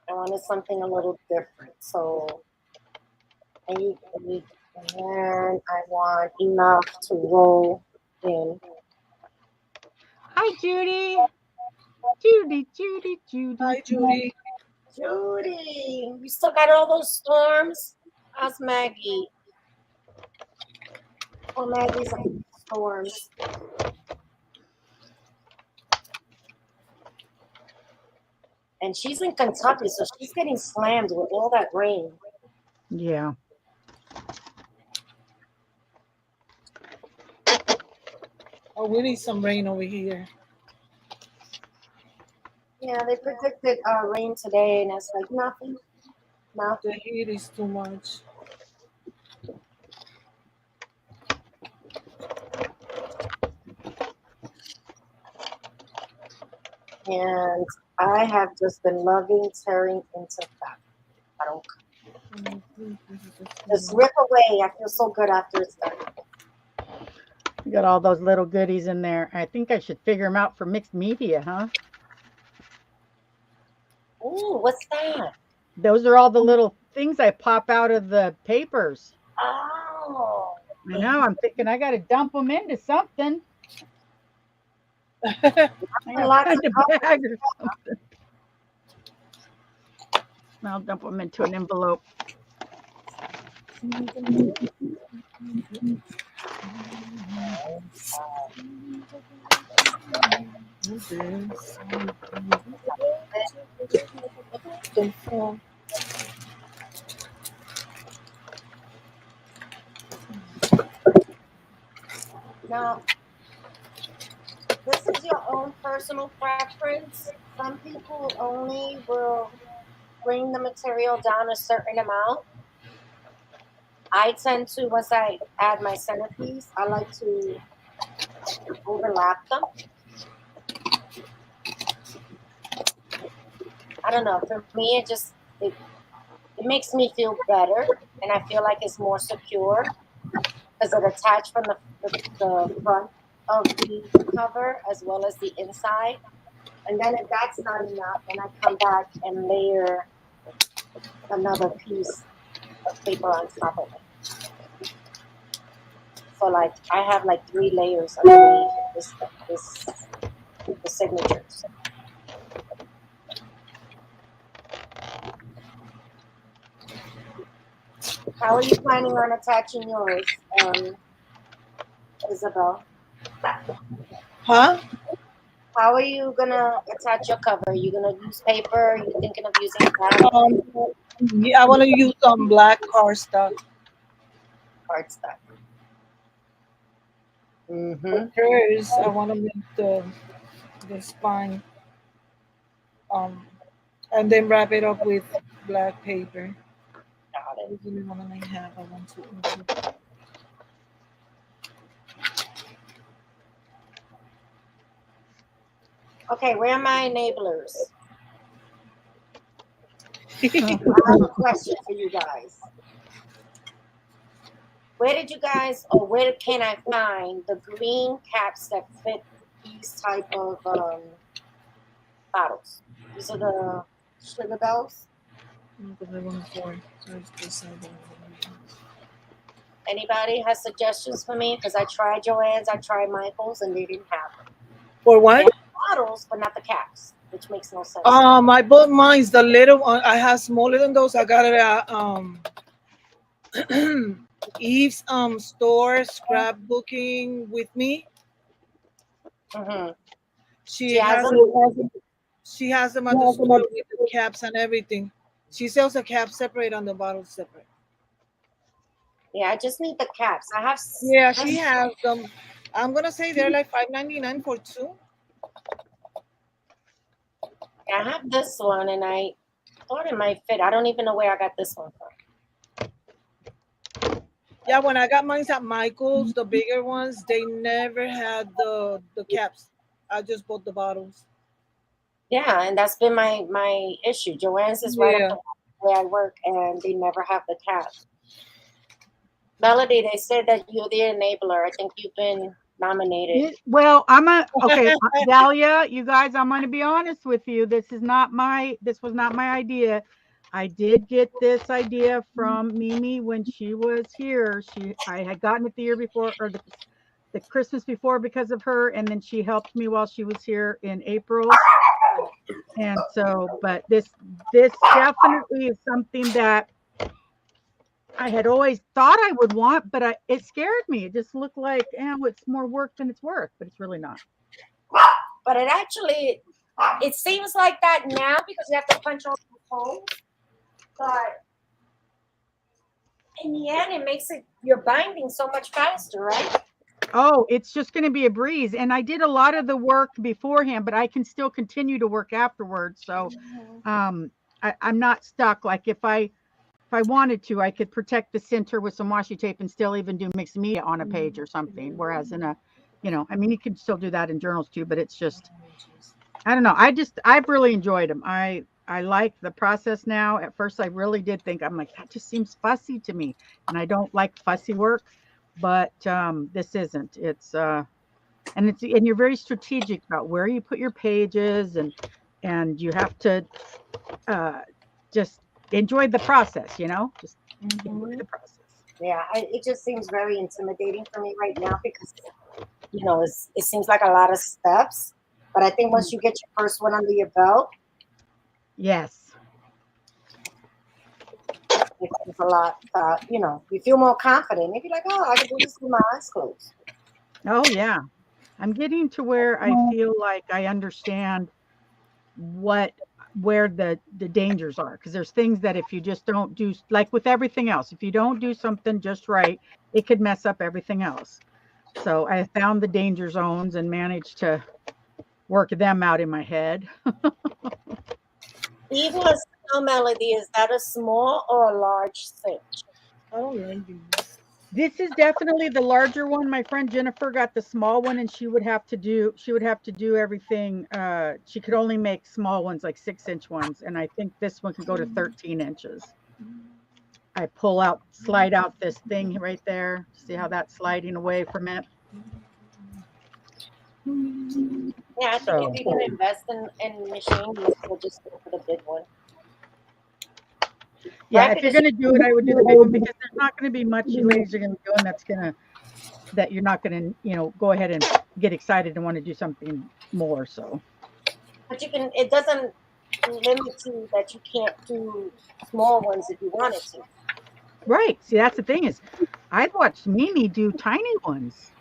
I wanted something a little different. So, and then I want enough to roll in. Hi, Judy. Judy. Hi, Judy. Judy, you still got all those storms? How's Maggie? Oh, Maggie's on storms. And she's in Kentucky, so she's getting slammed with all that rain. Yeah. Oh, we need some rain over here. Yeah, they predicted rain today, and it's like nothing. The heat is too much. And I have just been loving tearing into fabric. I don't just rip away. I feel so good after it's done. You got all those little goodies in there. I think I should figure them out for mixed media, huh? Ooh, what's that? Those are all the little things I pop out of the papers. Oh. I know. I'm thinking I got to dump them into something. I gotta Lots find of a bag or something. I'll dump them into an envelope. Now, this is your own personal preference. Some people only will bring the material down a certain amount. I tend to, once I add my centerpiece, I like to overlap them. I don't know. For me, it makes me feel better, and I feel like it's more secure because it attached from the front of the cover as well as the inside. And then if that's not enough, then I come back and layer another piece of paper on top of it. So like I have like 3 layers underneath this the signatures. How are you planning on attaching yours, Isabel? Huh? How are you gonna attach your cover? Are you gonna use paper? Are you thinking of using black Yeah, I want to use some black cardstock. cardstock? For Mm-hmm. hers, I want to make the spine, um, and then wrap it up with black paper. Got it. This is the one I have. I want to. Okay, where are my enablers? Oh, I have a question for you guys. Where did you guys, or where can I find the green caps that fit these type of bottles? These are the sugar bells. Because I want for so it's this side. Anybody has suggestions for me? Because I tried Joann's, I tried Michael's, and they didn't have them. For They what? have bottles, but not the caps, which makes no sense. I bought mine's the little one. I have smaller than those. I got it at Eve's store scrapbooking with me. Mm-hmm. She She has has them. she has them at the store with the caps and everything. She sells the caps separate and the bottles separate. Yeah, I just need the caps. I have Yeah, she this. has them. I'm gonna say they're like $5.99 for two. I have this one, and I thought it might fit. I don't even know where I got this one from. Yeah, when I got mine at Michael's, the bigger ones, they never had the caps. I just bought the bottles. Yeah, and that's been my issue. Joanne's is right up Yeah. the where I work, and they never have the caps. Melody, they said that you're the enabler. I think you've been nominated. well, okay, Dahlia, you guys, I'm going to be honest with you. This was not my idea. I did get this idea from Mimi when she was here. I had gotten it the year before, or the Christmas before, because of her, and then she helped me while she was here in April. And so, but this definitely is something that I had always thought I would want, but it scared me. It just looked like, it's more work than it's worth, but it's really not. But it seems like that now because you have to punch all the holes. But in the end, it makes your binding so much faster, right? Oh, it's just going to be a breeze. And I did a lot of the work beforehand, but I can still continue to work afterwards. So I'm not stuck. Like if I wanted to, I could protect the center with some washi tape and still even do mixed media on a page or something. Whereas I mean, you can still do that in journals too, but it's just, I don't know. I've really enjoyed them. I like the process now. At first, I really did think, I'm like, that just seems fussy to me. And I don't like fussy work, but this isn't. And you're very strategic about where you put your pages, and you have to just enjoy the process, just enjoy the process. Yeah, it just seems very intimidating for me right now because it seems like a lot of steps. But I think once you get your first one under your belt, Yes. it's a lot. You feel more confident. Maybe like, oh, I can do this with my eyes closed. Oh yeah. I'm getting to where I feel like I understand what where the dangers are, because there's things that if you just don't do, like with everything else, if you don't do something just right, it could mess up everything else. So I found the danger zones and managed to work them out in my head. Even a snow melody, is that a small or a large cinch? I don't like these. This is definitely the larger one. My friend Jennifer got the small one, and she would have to do everything. She could only make small ones, like 6-inch ones, and I think this one could go to 13 inches. I slide out this thing right there. See how that's sliding away from it? Yeah, I think So if you're gonna invest in machine, you will just go for the big one, yeah, right? if you're Because gonna do it, I would do the big one, because there's not gonna be much you ladies are gonna be doing that you're not gonna, go ahead and get excited and want to do something more. So but you can. It doesn't limit you that you can't do small ones if you wanted to. right. See, that's the thing is, I'd watched Mimi do tiny ones.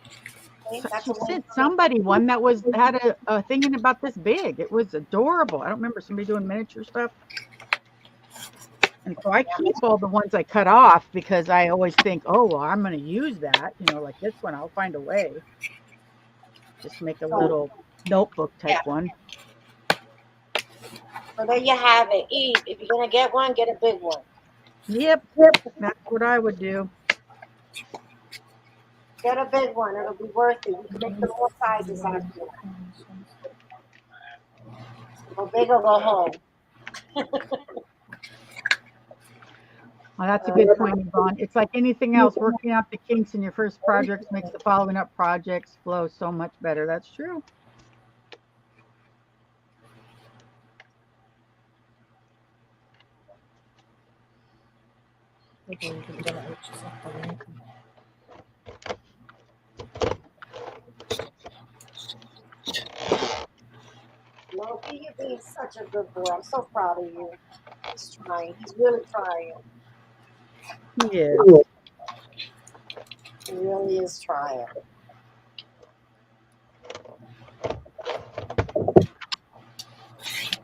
Okay? So That's she a one. sent somebody one that had a thing in about this big. It was adorable. I don't remember somebody doing miniature stuff. And so I keep all the ones I cut off, because I always think, oh, well, I'm going to use that. Like this one, I'll find a way. Just make a So little notebook type yeah. one. So there you have it. Eve, if you're gonna get one, get a big one. Yep, that's what I would do. Get a big one. It'll be worth it. You can make the more sizes after. Go big or go home. Well, that's a good point, Yvonne. It's like anything else, working out the kinks in your first projects makes the following up projects flow so much better. That's true. Loki, you're being such a good boy. I'm so proud of you. He's trying. He's really trying. He is. He really is trying.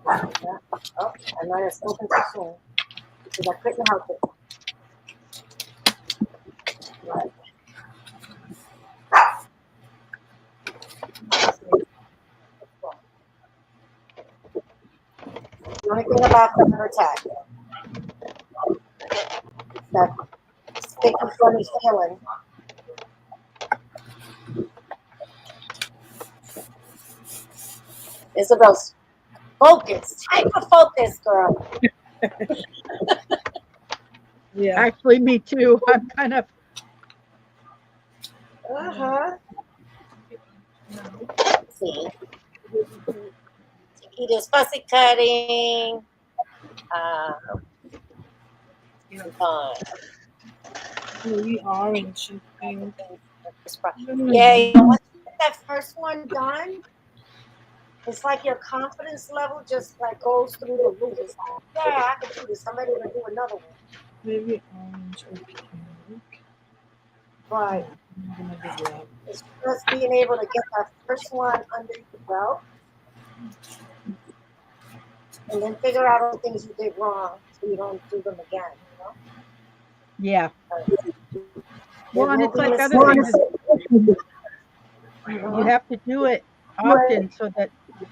Yeah. Oh, I might have spoken too soon because I couldn't help it. Right. The only thing about the attack is that sticky, funny feeling. Isabel's focus. Hyper focus, girl. Yeah. Actually, me too. I'm kind of. Uh-huh. Let's see. He does fussy cutting. Uh, Maybe orange. I think. yeah, once you get that first one done, it's like your confidence level just like goes through the roof. It's like, yeah, I can do this. I'm ready to do another one. Maybe orange or pink. Right. I'm gonna do that. It's just being able to get that first one under your belt and then figure out all the things you did wrong so you don't do them again. Yeah. There Well, and will it's be like other things. mistakes. You have to do it often so that you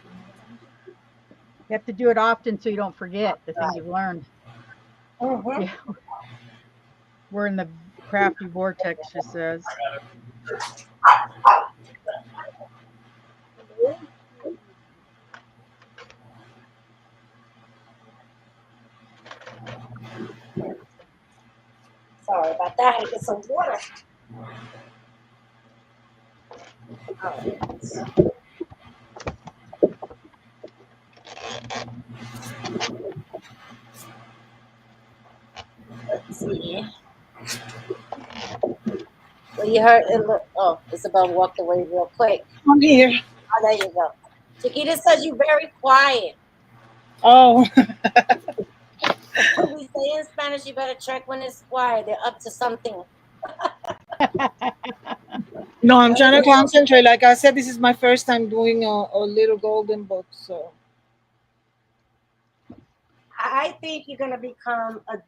have to do it often so you don't forget the thing you've learned. Mhm. Yeah. We're in the crafty vortex, she says. Sorry about that. I had to get some water. All right. Let's see. you heard it. Oh, Isabel walked away real quick. I'm here. Oh, there you go. Chiquita says you're very quiet. Oh, We say in Spanish, you better check when it's quiet. They're up to something. no, I'm trying to concentrate. Like I said, this is my first time doing a little golden book. So, I think you're gonna become a.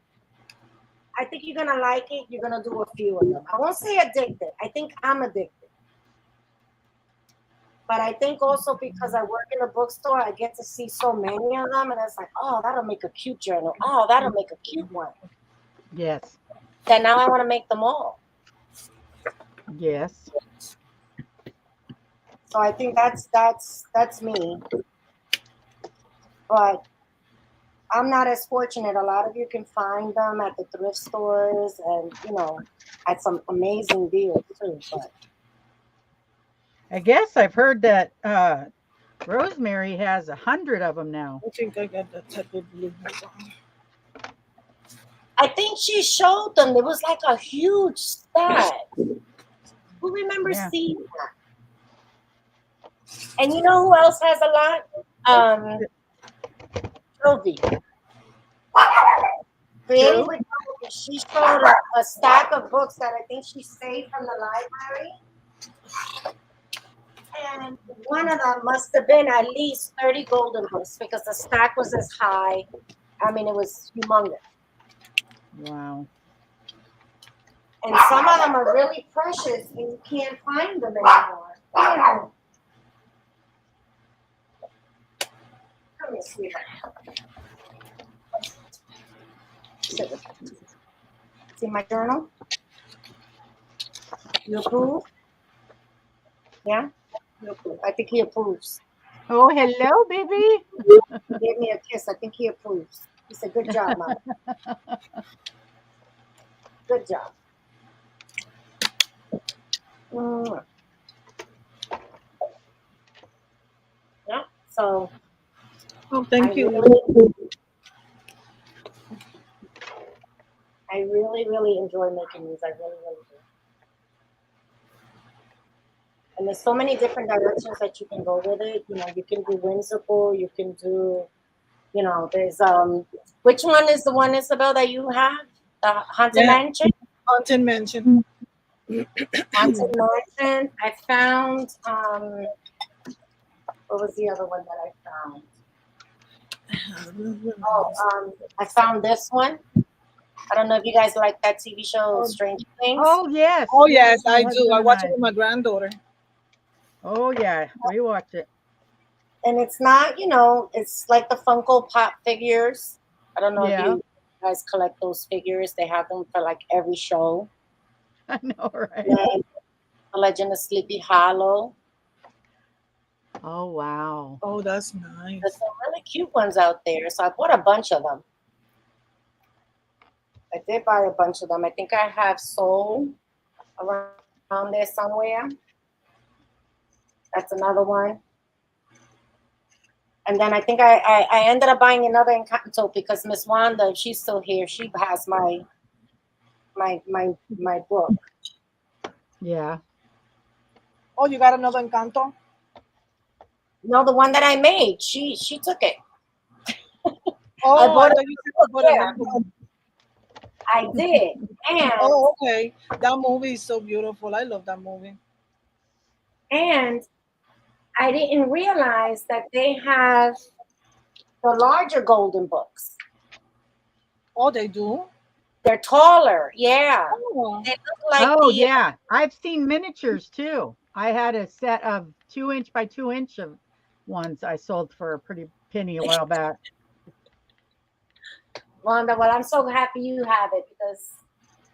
I think you're gonna like it. You're gonna do a few of them. I won't say addicted. I think I'm addicted. But I think also because I work in a bookstore, I get to see so many of them, and it's like, oh, that'll make a cute journal. Oh, that'll make a cute one. Yes. Then now I want to make them all. Yes. So I think that's me. But I'm not as fortunate. A lot of you can find them at the thrift stores, and at some amazing deals too. But I guess I've heard that Rosemary has 100 of them now. I think I got that type of blue. I think she showed them. There was like a huge stack. Who remembers seeing that? And you know who else has a lot? Jovi. Creative with Jovi. She showed a stack of books that I think she saved from the library. And one of them must have been at least 30 golden books because the stack was as high. I mean, it was humongous. Wow. And some of them are really precious and you can't find them anymore. Come here, sweetheart. See my journal? You approve? Yeah? You approve. I think he approves. Oh, hello, baby. He gave me a kiss. I think he approves. He said, good job, Mom. Good job. Yeah, so. Oh, thank you. I really, really enjoy making these. I really, really do. And there's so many different directions that you can go with it. You can do whimsical. You can do, there's which one is the one, Isabel, that you have? The Haunted Mansion? Haunted Mansion. Haunted Mansion. I found what was the other one that I found? I found this one. I don't know if you guys like that TV show, Stranger Things. Oh, yes. Oh, yes, I do. I watch it with my granddaughter. Oh, yeah. We watch it. And it's not, it's like the Funko Pop figures. I don't know if you guys collect those figures. They have them for like every show. I know, right? And The Legend of Sleepy Hollow. Oh, wow. Oh, that's nice. There's some really cute ones out there. So I bought a bunch of them. I did buy a bunch of them. I think I have Soul around there somewhere. That's another one. And then I think I ended up buying another Encanto because Miss Wanda, if she's still here, she has my book. Yeah. Oh, you got another Encanto? No, the one that I made. She took it. Oh, I bought it. I did. And oh, okay. That movie is so beautiful. I love that movie. And I didn't realize that they have the larger golden books. Oh, they do? They're taller. Yeah. Oh, they look like yeah. I've seen miniatures too. I had a set of 2-inch by 2-inch of ones I sold for a pretty penny a while back. Wanda, well, I'm so happy you have it because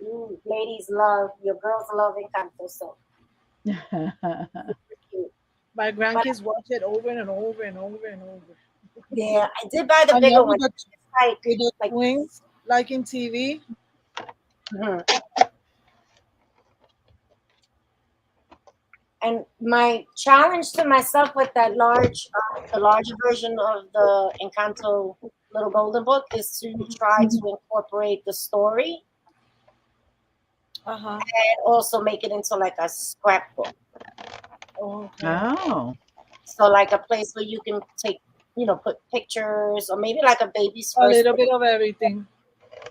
you ladies your girls love Encanto. So my grandkids watch it over and over and over and over. Yeah, I did buy the bigger one. With the wings, like in TV. Mm-hmm. And my challenge to myself with that the larger version of the Encanto Little Golden Book is to try to incorporate the story Uh-huh. and also make it into like a scrapbook. Okay. Oh, So like a place where you can take, put pictures or maybe like a baby's A first little day. bit of everything.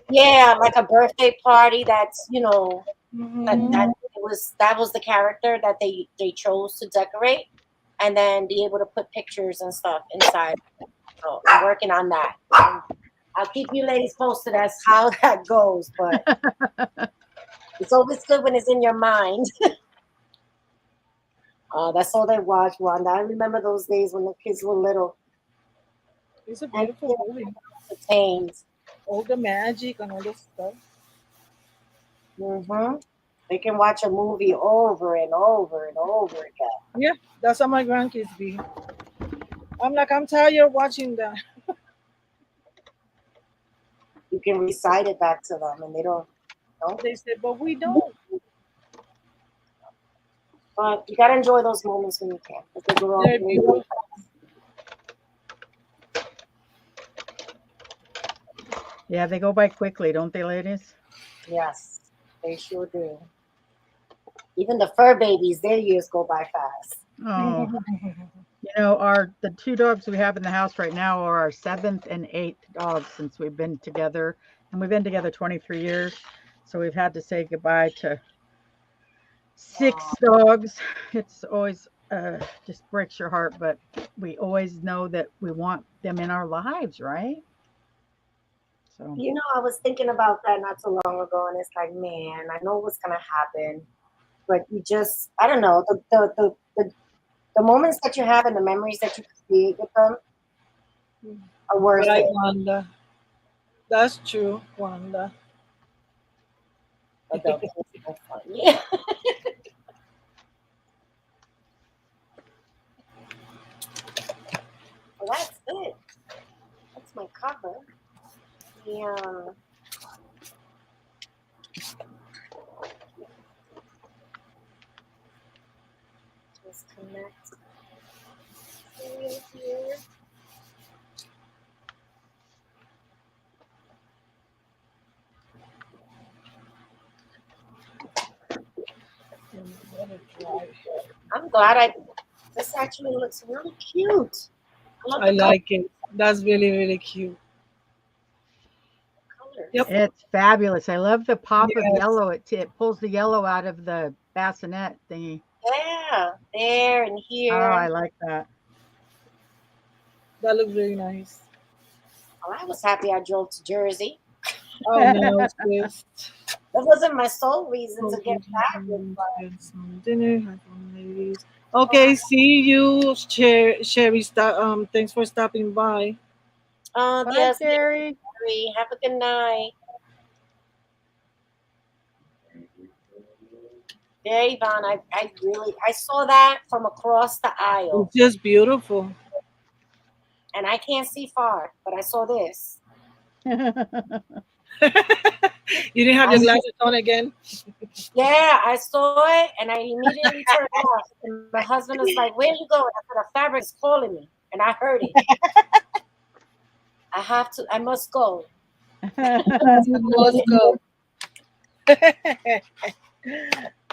Yeah, like a birthday party that's, Mm-hmm. that was the character that they chose to decorate and then be able to put pictures and stuff inside. So I'm working on that. And I'll keep you ladies posted as how that goes, but it's always good when it's in your mind. That's all they watch, Wanda. I remember those days when the kids were little It's a and beautiful movie. entertained. All the magic and all the stuff. Hmm. They can watch a movie over and over and over again. Yeah, that's how my grandkids be. I'm like, I'm tired of watching that. You can recite it back to them, and they don't know. They said, but we don't. But you gotta enjoy those moments when you can, because they grow up They're really, really beautiful. fast. yeah, they go by quickly, don't they, ladies? Yes, they sure do. Even the fur babies, their years go by fast. Oh, our the two dogs we have in the house right now are our seventh and eighth dogs since we've been together, and we've been together 23 years. So we've had to say goodbye to Oh, six dogs. It's always just breaks your heart, but we always know that we want them in our lives, right? So I was thinking about that not too long ago, and it's like, man, I know what's gonna happen, but you just, I don't know, the moments that you have and the memories that you create with them are worth Right, it. Wanda. That's true, Wanda. But the kids are fun. Yeah. Well, that's it. That's my cover. Yeah. Just connect here. Let it dry. I'm glad I. This actually looks really cute. I love I the like it. That's really, really cute. Yep. colors. it's fabulous. I love the pop of Yes. yellow. It pulls the yellow out of the bassinet thingy. Yeah, there and Oh, here. I like that. That looks really nice. Well, I was happy I drove to Jersey. I know, sis. That wasn't my sole reason to Hope get you back with, get some dinner. Have fun, ladies. but Okay, see you, Sherry. Thanks for stopping by. Bye, yes, Sherry. Mary. Have a good night. Yeah, Yvonne, I saw that from across the It's aisle, just beautiful. and I can't see far, but I saw this. You didn't have I your glasses on again. Yeah, I saw it, and I immediately turned off. And my husband was like, "Where you going?" I said, "The fabric is calling me," and I heard it. I must go. You must go.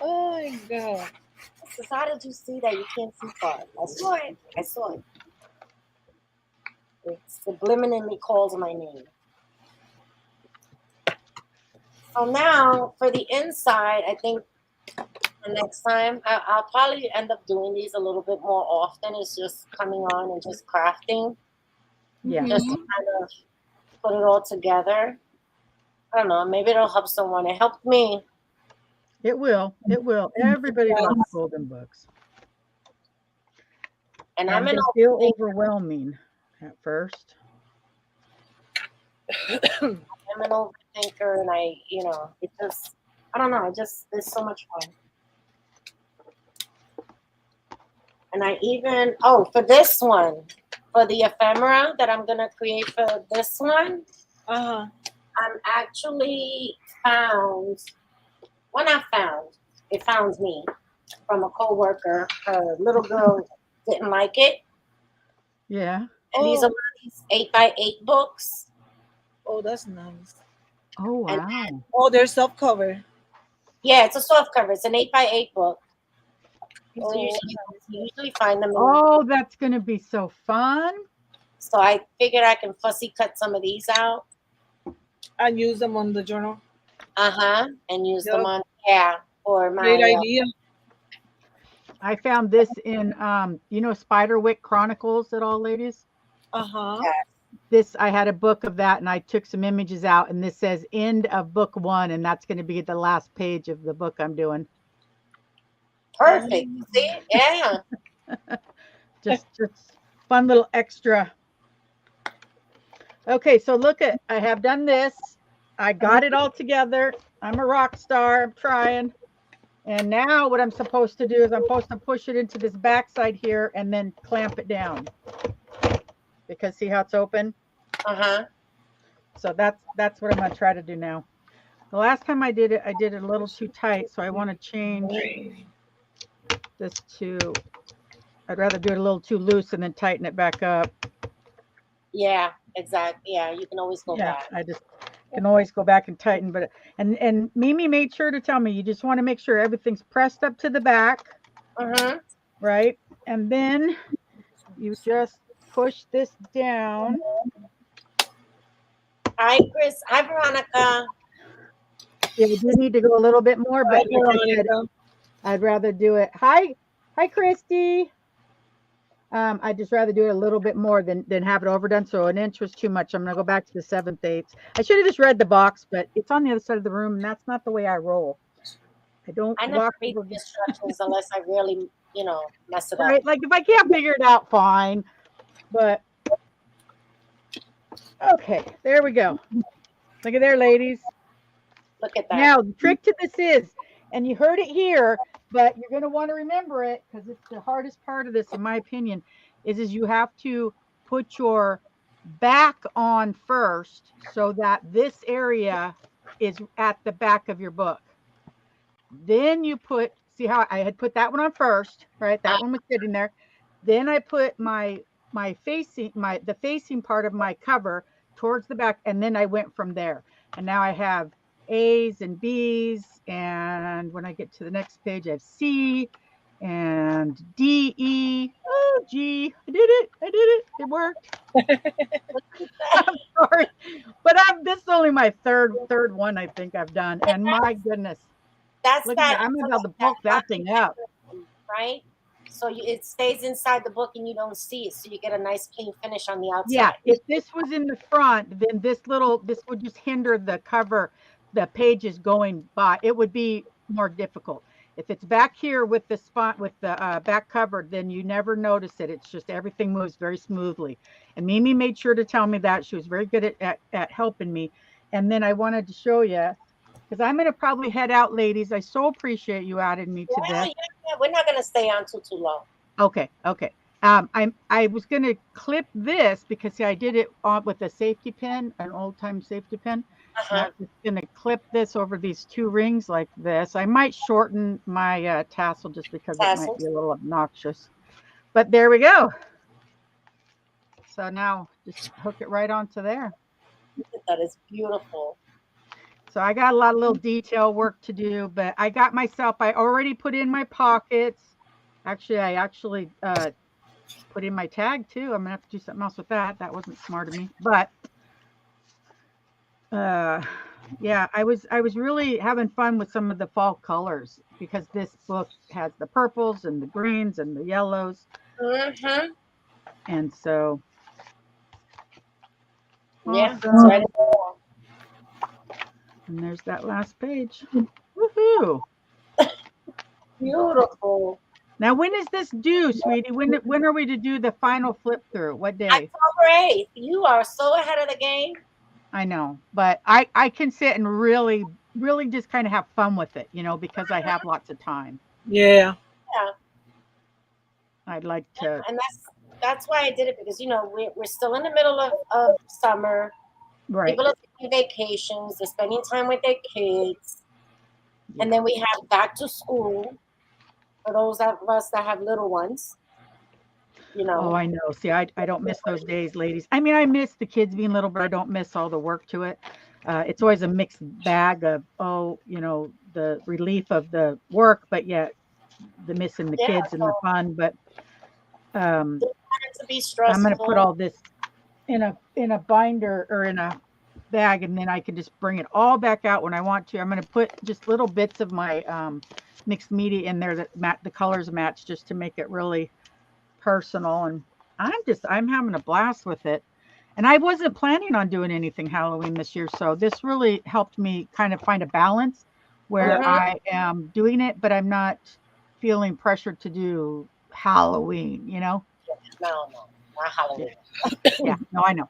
Oh my god. He says, "How did you see that? You can't see far." I saw it. I saw it. It subliminally calls my name. So now for the inside, I think the next time I'll probably end up doing these a little bit more often. It's just coming on and just crafting, Yeah, just to Hmm. kind of put it all together. I don't know. Maybe it'll help someone. It helped me. it will. It will. Everybody loves Yes. golden books, And I'm and an they feel overthinker. overwhelming at first. I'm an overthinker, and it just, I don't know. It just, it's so much fun. And I even, oh, for this one, for the ephemera that I'm gonna create for this one, Uh-huh. I'm actually found. When I found, it found me from a coworker. Her little girl didn't like it, Yeah. and these are Oh, one of these 8x8 books. oh, that's nice. Oh And wow. Oh, they're soft cover. Yeah, it's a soft cover. It's an 8x8 book. So Oh, you usually find them. Oh, that's going to be so fun. So I figured I can fussy cut some of these out. and use them on the journal. And use them Yep. on for Great my idea. I found this in, Spiderwick Chronicles at all, ladies. Uh-huh. This, I had a book of that and I took some images out and this says end of book 1 and that's going to be the last page of the book I'm doing. perfect. See, yeah. Just fun little extra. Okay, so look at, I have done this. I got it all together. I'm a rock star. I'm trying. And now what I'm supposed to do is I'm supposed to push it into this backside here and then clamp it down. Because see how it's open? So that's what I'm going to try to do now. The last time I did it a little too tight, so I want to change this to, I'd rather do it a little too loose and then tighten it back up. Yeah, exactly. Yeah, you can always go back. I just can always go back and tighten, but and Mimi made sure to tell me you just want to make sure everything's pressed up to the back, right? And then you just push this down. Hi, Chris. Hi, Veronica. Yeah, we do need to go a little bit more, but like I said, I'd rather do it. Hi, Christy. I'd just rather do it a little bit more than have it overdone. So an inch was too much. I'm gonna go back to the 7/8. I should have just read the box, but it's on the other side of the room, and that's not the way I roll. I never walk read over the instructions unless I really, mess it up. right. Like if I can't figure it out, fine. But okay, there we go. Look at there, ladies. Look at that. Now the trick to this is, and you heard it here, but you're going to want to remember it because it's the hardest part of this, in my opinion, is you have to put your back on first so that this area is at the back of your book. Then you see how I had put that one on first, right? That one was sitting there. Then I put the facing part of my cover towards the back, and then I went from there. And now I have A's and B's, and when I get to the next page, I have C and D, E. Oh, G. I did it. It worked. I'm sorry, but this is only my third one I think I've done, and my goodness, look at that. I'm about to bulk that thing up, right? So it stays inside the book and you don't see it, so you get a nice clean finish on the outside. Yeah, if this was in the front, then this would just hinder the cover, the pages going by. It would be more difficult. If it's back here with the back covered, then you never notice it. It's just everything moves very smoothly. And Mimi made sure to tell me that. She was very good at helping me. And then I wanted to show you, because I'm going to probably head out, ladies. I so appreciate you added me to this. Yeah. We're not going to stay on too long. Okay. I was going to clip this because see, I did it with a safety pin, an old time safety pin. I'm just going to clip this over these two rings like this. I might shorten my tassel just because it might be a little obnoxious. But there we go. So now just hook it right onto there. That is beautiful. So I got a lot of little detail work to do, but I already put in my pockets. Actually, I put in my tag too. I'm gonna have to do something else with that. That wasn't smart of me, but yeah, I was really having fun with some of the fall colors because this book has the purples and the greens and the yellows. And so yeah, awesome. And there's that last page. Woohoo! Beautiful. Now, when is this due, sweetie? When are we to do the final flip through? What day? October 8th. You are so ahead of the game. I know, but I can sit and really, really just kind of have fun with it, because I have lots of time. Yeah. I'd like to. And that's why I did it, because, we're still in the middle of summer. Right. People are taking vacations. They're spending time with their kids. Yeah. And then we have back to school for those of us that have little ones. Oh, I know. See, I don't miss those days, ladies. I mean, I miss the kids being little, but I don't miss all the work to it. It's always a mixed bag of, the relief of the work, but yet the missing the Yeah, kids and the so fun. But um, don't want it to be I'm going to put stressful. all this in a binder or in a bag, and then I can just bring it all back out when I want to. I'm going to put just little bits of my mixed media in there that the colors match, just to make it really personal. And I'm having a blast with it. And I wasn't planning on doing anything Halloween this year, so this really helped me kind of find a balance where Yeah. Hmm. I am doing it, but I'm not feeling pressured to do Halloween, you know? No, no, not Yeah. Halloween. Yeah. No, I know.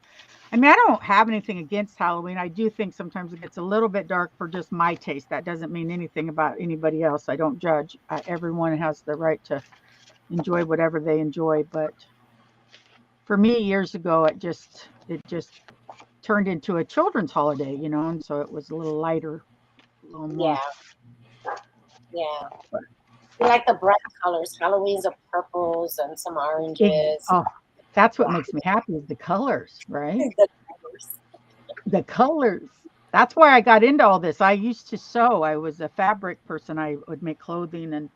I mean, I don't have anything against Halloween. I do think sometimes it gets a little bit dark for just my taste. That doesn't mean anything about anybody else. I don't judge. Everyone has the right to enjoy whatever they enjoy. But for me, years ago, it just turned into a children's holiday, and so it was a little lighter, a little Yeah, more. yeah. We like the bright colors. Halloween's are purples and some oranges. Oh, that's what makes me happy is the colors, right? The colors. The colors. That's why I got into all this. I used to sew. I was a fabric person. I would make clothing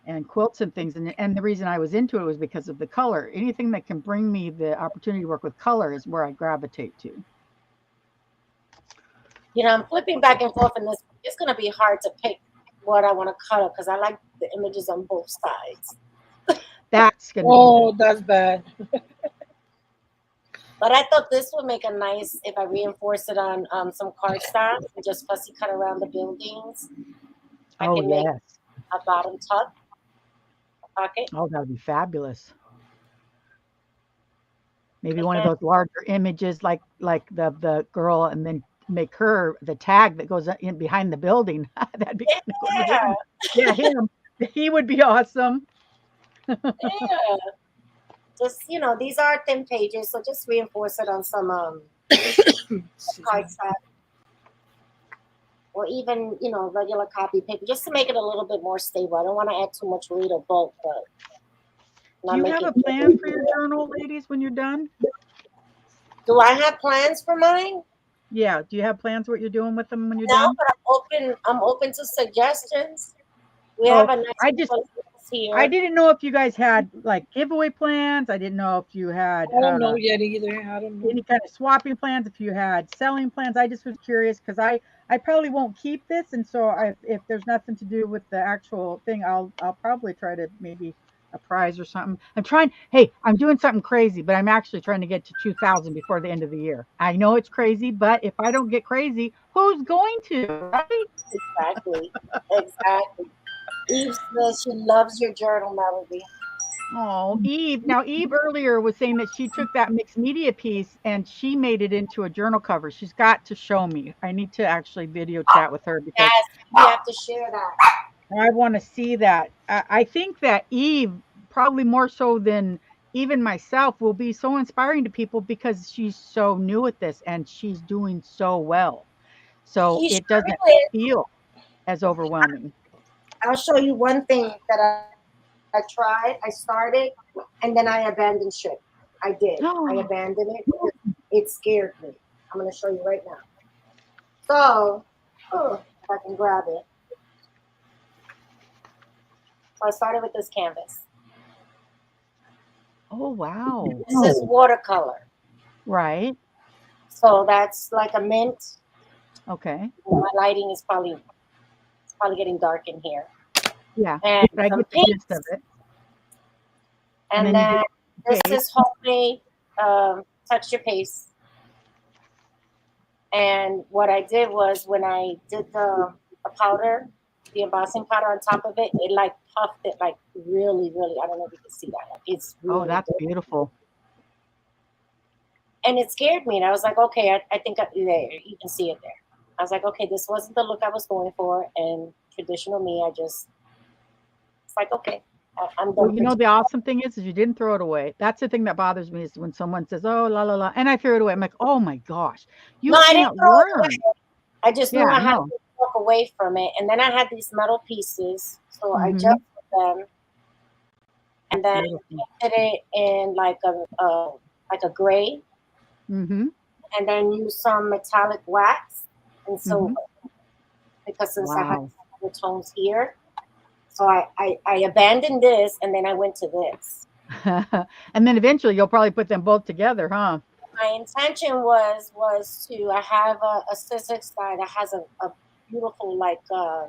and quilts and things. And the reason I was into it was because of the color. Anything that can bring me the opportunity to work with color is where I gravitate to. I'm flipping back and forth in this. It's going to be hard to pick what I want to color because I like the images on both sides. That's going to be Oh, that's bad. But I thought this would make a nice if I reinforce it on some cardstock and just fussy cut around the buildings. I oh can make yes. a bottom tuck pocket. Oh, that would be fabulous. Maybe one of And those larger images like the girl, and then make her the tag that goes in behind the building. That'd be kind of cool with yeah, him. Yeah, him. He would be awesome. yeah. Just these are thin pages, so just reinforce it on some Excuse me. cardstock or even regular copy paper, just to make it a little bit more stable. I don't want to add too much weight or bulk, but Do not you make have it. a plan for your journal, ladies, when you're done? Do I have plans for mine? Yeah. Do you have plans what you're doing with them when you're No, done? but I'm open to suggestions. We have Oh, a nice I just place I here. didn't know if you guys had like giveaway plans. I didn't know if you had I don't know yet either. I don't know. any kind of swapping plans, if you had selling plans. I just was curious because I probably won't keep this, and so if there's nothing to do with the actual thing, I'll probably try to maybe a prize or something. I'm trying. Hey, I'm doing something crazy, but I'm actually trying to get to 2,000 before the end of the year. I know it's crazy, but if I don't get crazy, who's going to, right? Exactly. Exactly. Eve says she loves your journal, Melody. Oh, Eve. Now, Eve earlier was saying that she took that mixed media piece and she made it into a journal cover. She's got to show me. I need to actually video chat with her because Yes, we have to share that. I want to see that. I think that Eve, probably more so than even myself, will be so inspiring to people because she's so new at this and she's doing so well. So She it sure doesn't is. feel as overwhelming. I'll show you one thing that I tried. I started and then I abandoned ship. I did. I abandoned it because it scared me. I'm going to show you right now. So, if I can grab it. So I started with this canvas. Oh, wow. This is watercolor. Right. So that's like a mint. Okay. My lighting is probably getting dark in here. Yeah. And But I some get the gist of pinks. it. And And then you do then this okay. is homemade texture paste. And what I did was when I did the powder, the embossing powder on top of it, it like puffed it like really, really. I don't know if you can see that. Like it's Oh, really that's good. beautiful. And it scared me. And I was like, okay, I think there, you can see it there. I was like, okay, this wasn't the look I was going for. And traditional me, it's like, okay, I'm Well, done the pretending. awesome thing is you didn't throw it away. That's the thing that bothers me is when someone says, "Oh, la la la," and I threw it away. I'm like, "Oh my gosh, you No, I didn't can't throw it learn." away. I just knew Yeah, I had no. to walk away from it. And then I had these metal pieces. So I Mhm. just put them and That's then beautiful. painted it in like a gray, Mhm. and then use some metallic wax and silver Mhm. because since I had Wow. the tones here. So I abandoned this and then I went to this. And then eventually you'll probably put them both together, huh? My intention was to I have a scissors die that has a beautiful like a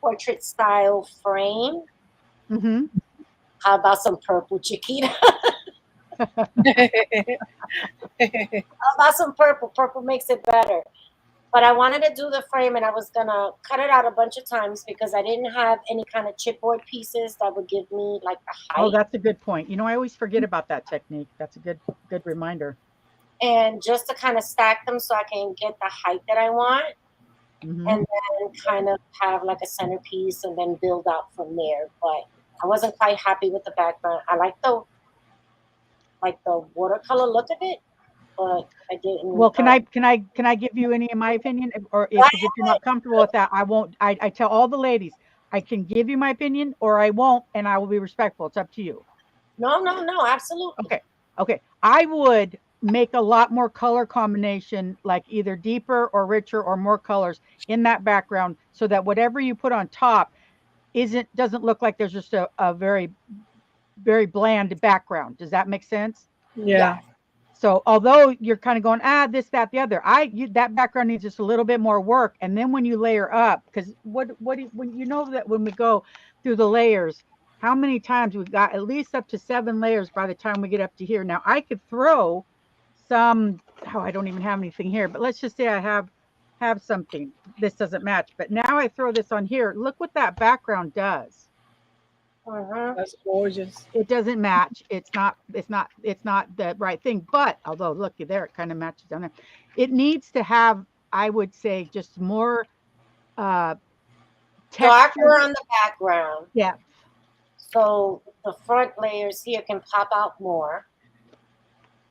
portrait style frame. Mm-hmm. How about some purple, Chiquita? How about some purple? Purple makes it better. But I wanted to do the frame and I was gonna cut it out a bunch of times because I didn't have any kind of chipboard pieces that would give me like the Oh, height. that's a good point. You know, I always forget about that technique. That's a good reminder. And just to kind of stack them so I can get the height that I want. Mm-hmm. And then kind of have like a centerpiece and then build out from there. But I wasn't quite happy with the background. I like the watercolor look of it, but I didn't. Well, can I give you any of my opinion, or if because if you're not comfortable with that, I won't. I tell all the ladies I can give you my opinion, or I won't, and I will be respectful. It's up to you. No, absolutely. Okay. I would make a lot more color combination, like either deeper or richer or more colors in that background, so that whatever you put on top doesn't look like there's just a very bland background. Does that make sense? Yeah. So although you're kind of going, this, that, the other, that background needs just a little bit more work. And then when you layer up, because when you know that when we go through the layers, how many times we've got at least up to 7 layers by the time we get up to here. Now I could throw some, I don't even have anything here, but let's just say I have something. This doesn't match, but now I throw this on here. Look what that background does. That's gorgeous. It doesn't match. It's not the right thing. But although look there, it kind of matches down there. It needs to have, I would say, just more texture. Darker on the background. Yeah. So the front layers here can pop out more.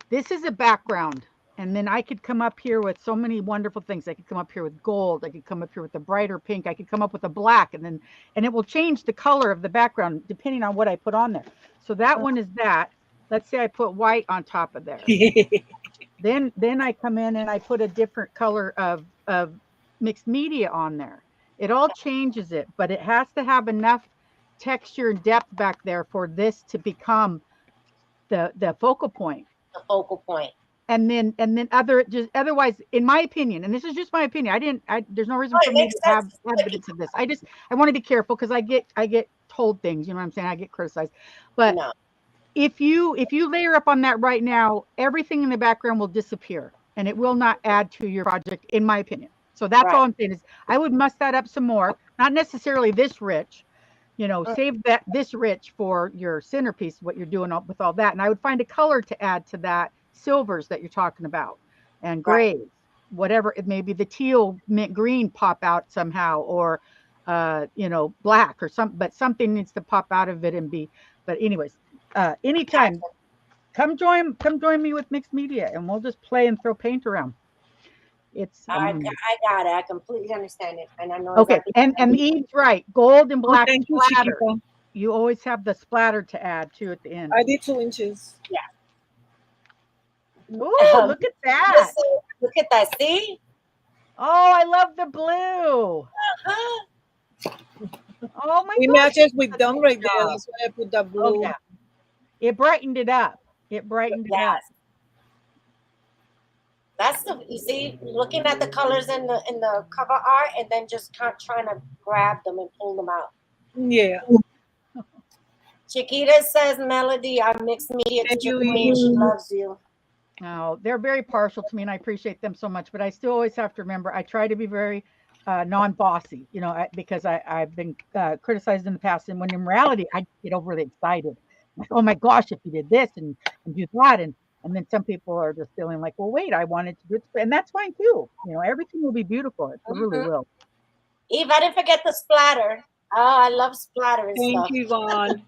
This is a background. And then I could come up here with so many wonderful things. I could come up here with gold. I could come up here with a brighter pink. I could come up with a black, and it will change the color of the background depending on what I put on there. So that one is that. Let's say I put white on top of there. Then I come in and I put a different color of mixed media on there. It all changes it, but it has to have enough texture and depth back there for this to become the focal point. The focal point. And then otherwise, in my opinion, and this is just my opinion, there's no reason for me to have evidence of this. I want to be careful because I get told things, you know what I'm saying? I get criticized. But no. If you layer up on that right now, everything in the background will disappear and it will not add to your project, in my opinion. So that's all I'm saying is I would muss that up some more, not necessarily this rich, save this rich for your centerpiece, what you're doing with all that. And I would find a color to add to that. Silvers that you're talking about and grays, whatever it may be, the teal mint green pop out somehow, or black or but something needs to pop out of it and be. But anyways, anytime come join me with mixed media and we'll just play and throw paint around. It's I got it. I completely understand it, and I know okay. And Eve's right, gold and black splatter. You always have the splatter to add too at the end. I did 2 inches. Yeah. Ooh, look at that. Look at that. See? Oh, I love the blue. Oh my god. It matches with them right there. That's why I put that blue. Oh, yeah. It brightened it up. It up. That's you see, looking at the colors in the cover art and then just trying to grab them and pull them out. Yeah. Chiquita says, Melody, our mixed media teacher queen, she loves you. No, they're very partial to me and I appreciate them so much, but I still always have to remember I try to be very non-bossy, because I've been criticized in the past, and when in reality I get overly excited. Like, oh my gosh, if you did this and do that, and then some people are just feeling like, well, wait, I wanted to do it, and that's fine too. Everything will be beautiful. It really will. Eve, I didn't forget the splatter. Oh, I love splatter and stuff. Thank you, Vaughn.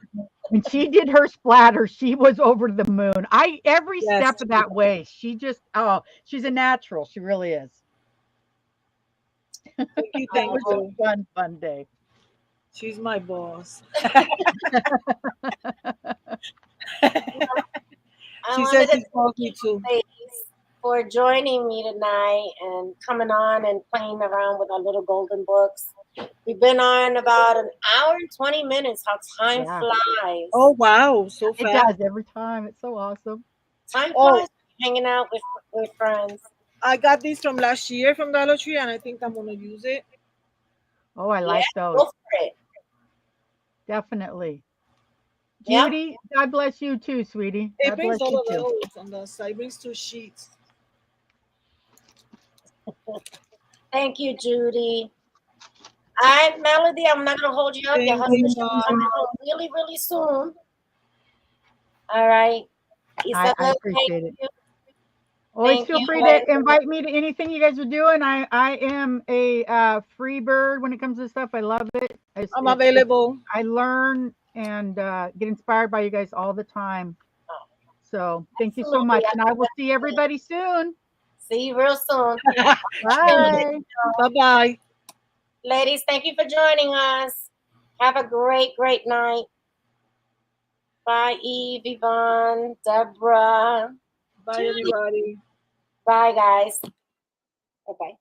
When she did her splatter, she was over the moon. Every step of that way, she's a natural. She really is. Thank you. It was a fun day. She's my boss. She says she's me too. For joining me tonight and coming on and playing around with our little golden books. We've been on about an hour and 20 minutes. How time Yeah. flies. Oh wow, so It fast. does every time. It's so awesome. Time Oh, flies hanging out with friends. I got these from last year from Dollar Tree, and I think I'm gonna use it. Oh, I Yeah, like those. go for it. Definitely. Yep. Judy, God bless you too, sweetie. It God brings bless all you of too. those on the side. It brings 2 sheets. Thank you, Judy. All right, Melody, I'm not going to hold you up. Your Thank husband you, should be Mom. coming home really, really soon. All right. I Isabel, thank appreciate it. you. Always Thank feel you, free ladies. to invite me to anything you guys are doing. I am a free bird when it comes to stuff. I love it. I'm available. I learn and get inspired by you guys all the time. So thank you so Absolutely. much, and I will see everybody soon. See you real soon. Bye. Bye bye. Ladies, thank you for joining us. Have a great, great night. Bye, Eve, Yvonne, Deborah. Bye, Julie. everybody. Bye, guys. Bye-bye.